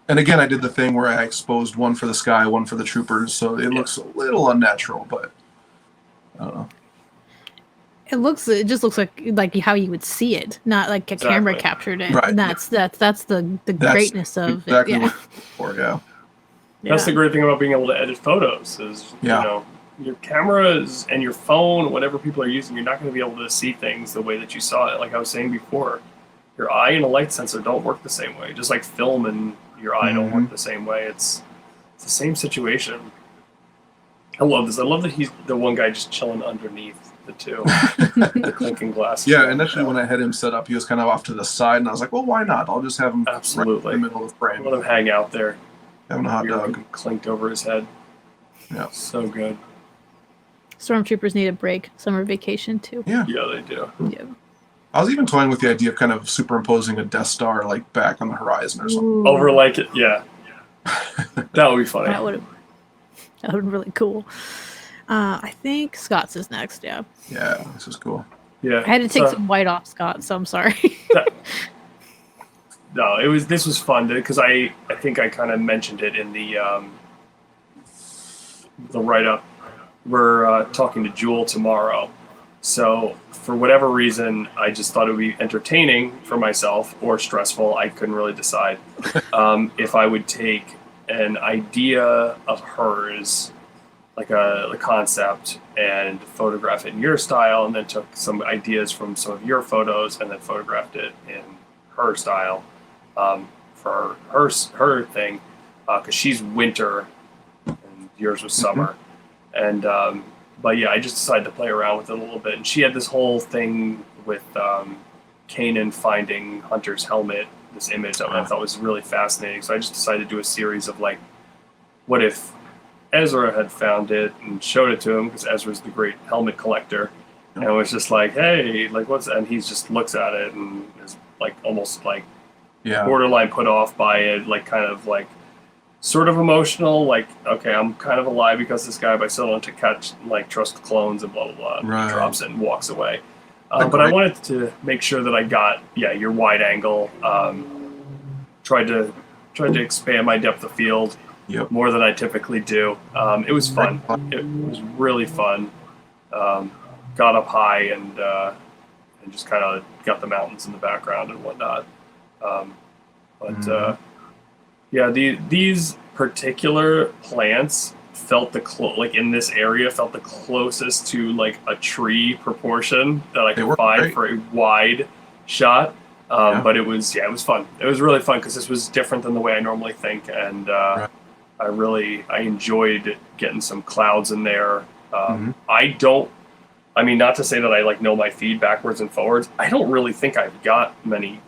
And again, I did the thing where I exposed one for the sky, one for the troopers, so it looks a little unnatural, but I don't know. It just looks like how you would see it, not like a camera captured it. Right. And that's the greatness of exactly it. What for, yeah. That's the great thing about being able to edit photos is, your cameras and your phone, whatever people are using, you're not going to be able to see things the way that you saw it. Like I was saying before, your eye and a light sensor don't work the same way. Just like film and your eye don't work the same way. It's the same situation. I love this. I love that he's the one guy just chilling underneath the two, the clinking glass. Yeah, initially when I had him set up, he was kind of off to the side, and I was like, well, why not? I'll just have him absolutely right in the middle of the frame. Let him hang out there. Having a hot dog. Clinked over his head. Yeah. So good. Stormtroopers need a break. Summer vacation, too. Yeah. Yeah, they do. Yeah. I was even toying with the idea of kind of superimposing a Death Star like back on the horizon or something. Ooh, Over like it, yeah. That would be funny. that would be really cool. I think Scott's is next, yeah. Yeah, this is cool. Yeah. I had to take some white off Scott, so I'm sorry. No, this was fun because I think I kind of mentioned it in the write-up. We're talking to Jewel tomorrow. So for whatever reason, I just thought it would be entertaining for myself or stressful. I couldn't really decide if I would take an idea of hers, like the concept, and photograph it in your style, and then took some ideas from some of your photos and then photographed it in her style for her thing, because she's winter and yours was summer. And but yeah, I just decided to play around with it a little bit. And she had this whole thing with Kanan finding Hunter's helmet, this image that I thought was really fascinating. So I just decided to do a series of like, what if Ezra had found it and showed it to him, because Ezra's the great helmet collector. And it was just like, hey, like what's that? And he just looks at it and is like almost like borderline put off by it, like kind of like sort of emotional, like, okay, I'm kind of alive because this guy, but I still want to trust clones and blah, blah, blah. And he drops it and walks away. But I wanted to make sure that I got, your wide angle, tried to expand my depth of field more than I typically do. It was fun. It was really fun. Got up high and just kind of got the mountains in the background and whatnot. These particular plants felt in this area felt the closest to like a tree proportion that I could find for a wide shot. But it was fun. It was really fun because this was different than the way I normally think, and I enjoyed getting some clouds in there. Not to say that I like know my feed backwards and forwards. I don't really think I've got many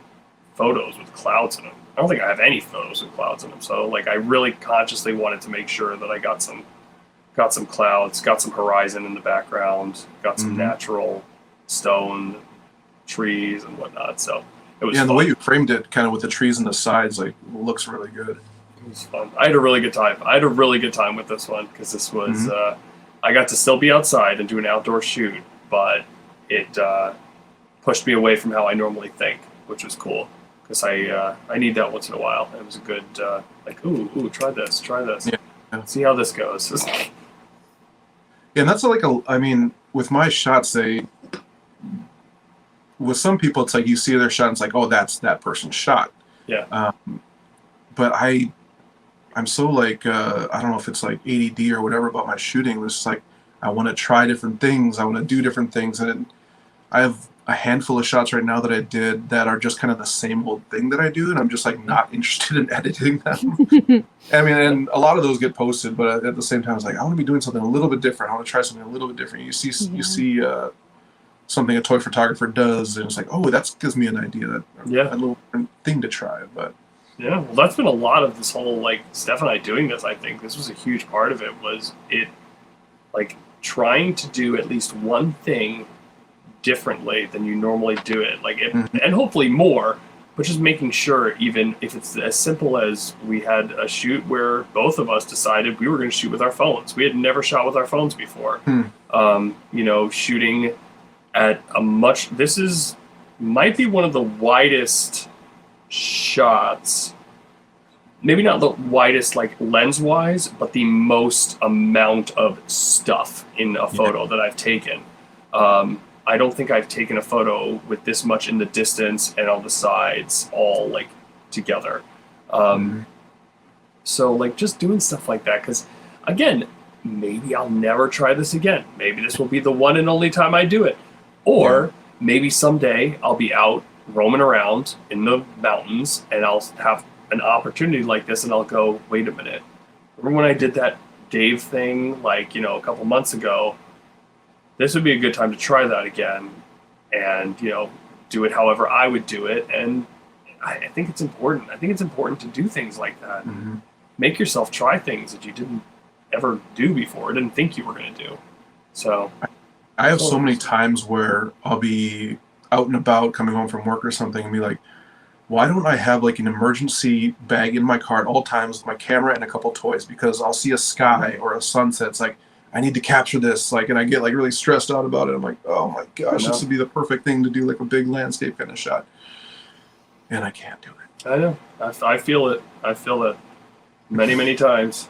photos with clouds in them. I don't think I have any photos with clouds in them. So like I really consciously wanted to make sure that I got some clouds, got some horizon in the background, got some natural stone, trees and whatnot. So it was fun. The way you framed it kind of with the trees on the sides, like, looks really good. It was fun. I had a really good time. With this one because this was I got to still be outside and do an outdoor shoot, but it pushed me away from how I normally think, which was cool. Because I need that once in a while. It was a good, try this. Yeah. See how this goes. And that's like with my shots, with some people, it's like you see their shot and it's like, oh, that's that person's shot. Yeah. But I'm so like, I don't know if it's like ADD or whatever about my shooting. It's just like, I want to try different things. I want to do different things. And I have a handful of shots right now that I did that are just kind of the same old thing that I do, and I'm just like not interested in editing them. And a lot of those get posted, but at the same time, it's like I want to be doing something a little bit different. I want to try something a little bit different. You see something a toy photographer does, and it's like, oh, that gives me an idea, a little different thing to try. But yeah, well, that's been a lot of this whole like Steph and I doing this. I think this was a huge part of it. Was it like trying to do at least one thing differently than you normally do it, and hopefully more, but just making sure, even if it's as simple as we had a shoot where both of us decided we were going to shoot with our phones. We had never shot with our phones before. Shooting at might be one of the widest shots, maybe not the widest like lens wise, but the most amount of stuff in a photo that I've taken. I don't think I've taken a photo with this much in the distance and on the sides all like together. So like just doing stuff like that, because again, maybe I'll never try this again. Maybe this will be the one and only time I do it. Or maybe someday I'll be out roaming around in the mountains and I'll have an opportunity like this and I'll go, wait a minute. Remember when I did that Dave thing, like, you know, a couple months ago? This would be a good time to try that again and, you know, do it however I would do it. And I think it's important. I think it's important to do things like that. Mm-hmm. Make yourself try things that you didn't ever do before, didn't think you were going to do. So I have so many times where I'll be out and about coming home from work or something and be like, why don't I have like an emergency bag in my car at all times with my camera and a couple toys? Because I'll see a sky or a sunset. It's like, I need to capture this. Like, and I get like really stressed out about it. I'm like, oh my gosh, this would be the perfect thing to do, like a big landscape kind of shot. And I can't do it. I know. I feel it. I feel it many, many times.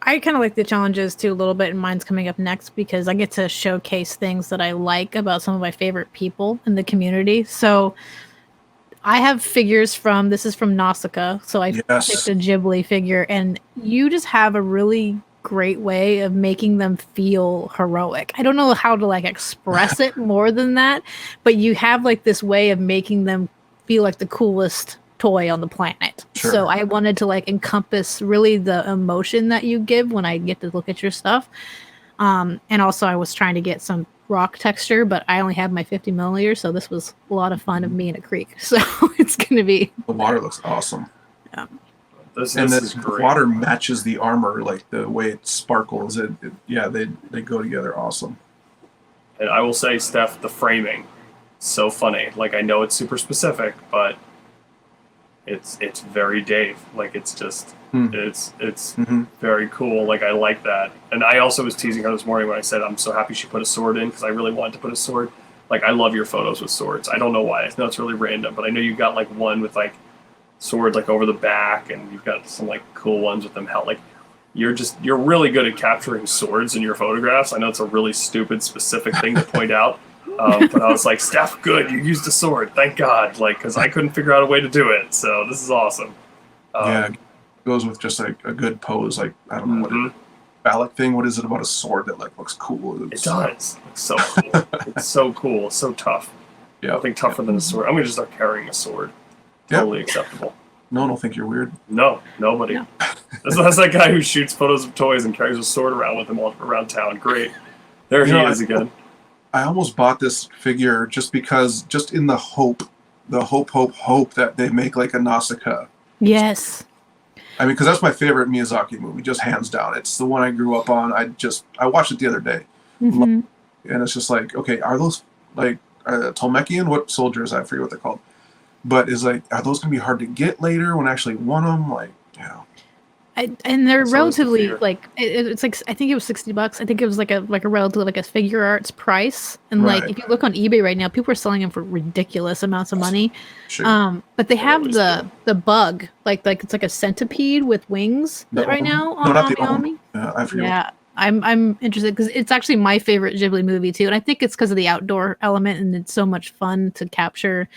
I kind of like the challenges too a little bit, and mine's coming up next because I get to showcase things that I like about some of my favorite people in the community. So I have figures from, this is from Nausicaa, so I picked a Ghibli figure, and you just have a really great way of making them feel heroic. I don't know how to like express it more than that, but you have like this way of making them feel like the coolest toy on the planet. Sure. So I wanted to like encompass really the emotion that you give when I get to look at your stuff. And also I was trying to get some rock texture, but I only have my 50 millimeters, so this was a lot of fun of me in a creek. So it's gonna be, the water looks awesome. Yeah. This The water matches the armor, like the way it sparkles. They go together awesome. And I will say, Steph, the framing, so funny. Like, I know it's super specific, but it's very Dave. Like, it's just it's very cool. Like, I like that. And I also was teasing her this morning when I said I'm so happy she put a sword in, because I really wanted to put a sword. Like, I love your photos with swords. I don't know why. I know it's really random, but I know you got like one with like sword like over the back, and you've got some like cool ones with them held. Like, you're really good at capturing swords in your photographs. I know it's a really stupid specific thing to point out. But I was like, Steph, good, you used a sword, thank God, like, because I couldn't figure out a way to do it, so this is awesome. It goes with just like a good pose, like, I don't know, what phallic thing, what is it about a sword that like looks cool? It does. It's so cool. It's so cool, so tough. Yeah, I think tougher than a sword. I'm going to just start carrying a sword. Totally acceptable. No one will think you're weird. No, nobody. No. That's that guy who shoots photos of toys and carries a sword around with him all around town. Great. There he is again. I almost bought this figure just because, just in the hope that they make like a Nausicaa. yes. I mean, because that's my favorite Miyazaki movie, just hands down. It's the one I grew up on. I watched it the other day, Mhm. and it's just like, okay, are those like Tolmekian? What soldiers? I forget what they're called. But it's like, are those gonna be hard to get later when I actually want them? Like, yeah. And they're That's always the relatively fear. like it's like, I think it was $60. I think it was like a relatively like a figure arts price. And like Right. if you look on eBay right now, people are selling them for ridiculous amounts of money. Sure. But they have always the bug, like it's like a centipede with wings The right Omi? now No, on not the Ami. Omi. I forget. Yeah. I'm interested because it's actually my favorite Ghibli movie too, and I think it's because of the outdoor element, and it's so much fun to capture,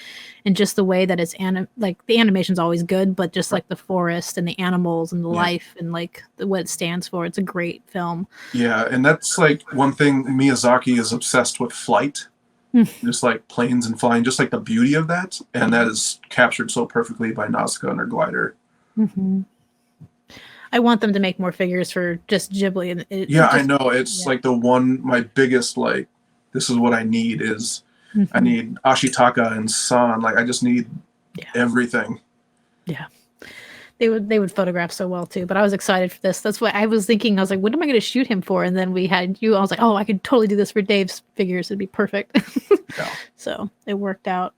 and just the way that it's like the animation's always good, but just like the forest and the animals and the life and like what it stands for, it's a great film. Yeah, and that's like one thing. Miyazaki is obsessed with flight, just like planes and flying, just like the beauty of that, and that is captured so perfectly by Nausicaa and her glider. Mm-hmm. I want them to make more figures for just Ghibli. And I know. It's like my biggest, like, this is what I need is I need Ashitaka and San. Like, I just need everything. Yeah. They would photograph so well too, but I was excited for this. That's what I was thinking. I was like, what am I going to shoot him for? And then we had you. I was like, oh, I could totally do this for Dave's figures. It'd be perfect. So it worked out.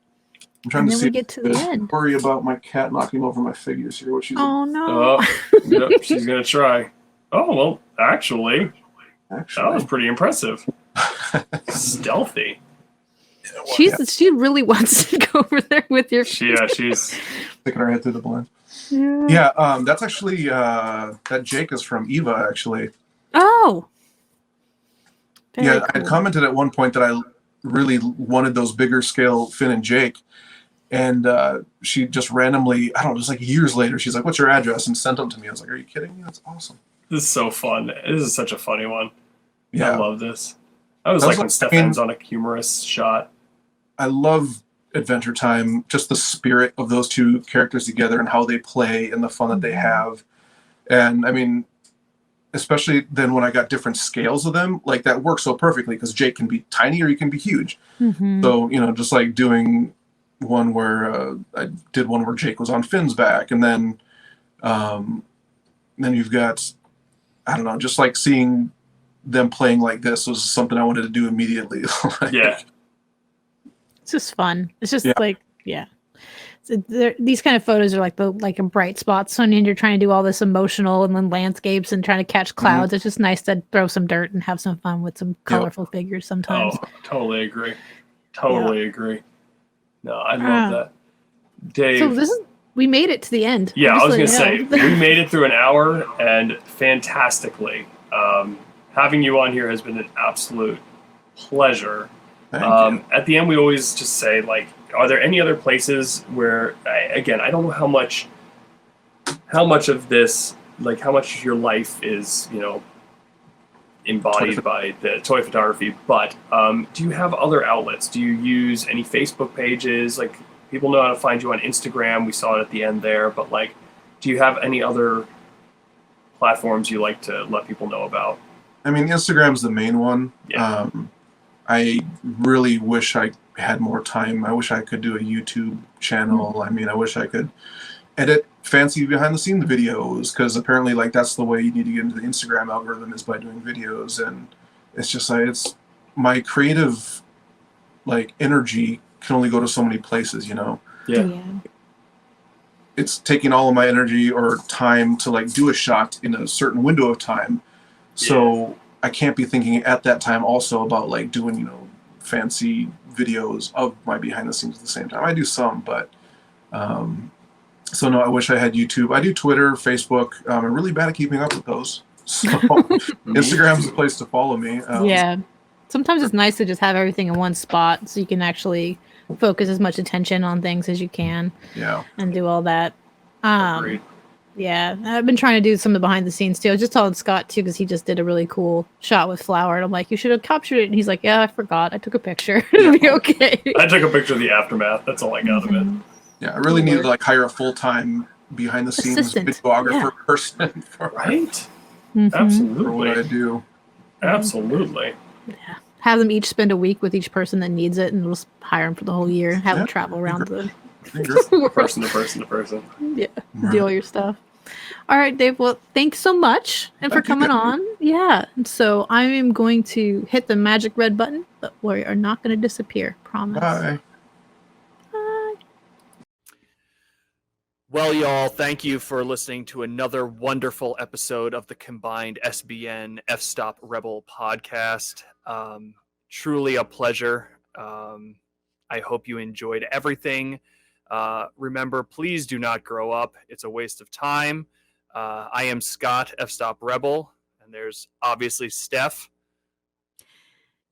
I'm trying And to then see. we get to the end. Worry about my cat knocking over my figures here. What she's Oh no. Yep, she's going to try. Oh, well, actually, that was actually. pretty impressive. Stealthy. She really wants to go over there with your. She's Sticking her head through the blinds. Yeah. Yeah, that's actually that Jake is from Eva. Actually, Oh. Very I had cool. commented at one point that I really wanted those bigger scale Finn and Jake, and she just randomly, I don't know, just like years later, she's like, "What's your address?" and sent them to me. I was like, "Are you kidding me? That's awesome." This is so fun. This is such a funny one. Yeah, I love this. I was That like was when like- I mean- Stefan's on a humorous shot. I love Adventure Time, just the spirit of those two characters together and how they play and the fun that they have. And I mean, especially then when I got different scales of them, like that works so perfectly because Jake can be tiny or he can be huge. So, just like doing one where I did one where Jake was on Finn's back, and then you've got, I don't know, just like seeing them playing like this was something I wanted to do immediately. Yeah. It's just fun. It's just Yeah. like, yeah. So these kind of photos are like a bright spot. So when you're trying to do all this emotional and then landscapes and trying to catch clouds, it's just nice to throw some dirt and have some fun with some colorful figures sometimes. Oh, totally agree. Totally agree. No, I love that. Dave. So we made it to the end. Yeah, I was going to Just say, we made it through an hour and fantastically. Having you on here has been an absolute pleasure. Thank you. At the end, we always just say, like, are there any other places where, again, I don't know how much of this, like how much of your life is, embodied by the toy photography, but do you have other outlets? Do you use any Facebook pages? Like, people know how to find you on Instagram. We saw it at the end there, but like, do you have any other platforms you like to let people know about? I mean, Instagram's the main one. Yeah. I really wish I had more time. I wish I could do a YouTube channel. I mean, I wish I could edit fancy behind the scenes videos, because apparently like that's the way you need to get into the Instagram algorithm, is by doing videos. And it's just like, it's my creative like energy can only go to so many places, Yeah. It's taking all of my energy or time to like do a shot in a certain window of time. So I can't be thinking at that time also about like doing, fancy videos of my behind the scenes at the same time. I do some, but so no, I wish I had YouTube. I do Twitter, Facebook. I'm really bad at keeping up with those. So Instagram's the place to follow me. Sometimes it's nice to just have everything in one spot so you can actually focus as much attention on things as you can. Yeah. And do all that. Agreed. Yeah, I've been trying to do some of the behind the scenes too. I was just telling Scott too, because he just did a really cool shot with Flower, and I'm like, you should have captured it. And he's like, yeah, I forgot. I took a picture. It'll be okay. I took a picture of the aftermath. That's all I got of it. Yeah, I really need to like hire a full-time behind the scenes Assistant. videographer person for Right? Mhm. Absolutely. what I do. Absolutely. Yeah. Have them each spend a week with each person that needs it, and we'll just hire them for the whole year. Have them travel around the world. Person to person to person. Yeah, do all your stuff. All right, Dave. Well, thanks so much, and for Thank you, coming on. Yeah. And so I am going to hit the magic red button, but we are not going to disappear. Promise. Bye. Bye. Well, y'all, thank you for listening to another wonderful episode of the combined SBN F-Stop Rebel podcast. Truly a pleasure. I hope you enjoyed everything. Remember, please do not grow up. It's a waste of time. I am Scott, F-Stop Rebel, and there's obviously Steph.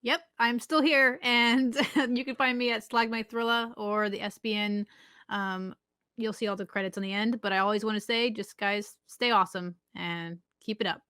Yep, I'm still here, and you can find me at Slagmythrilla or the SBN. You'll see all the credits on the end, but I always want to say, just guys, stay awesome and keep it up.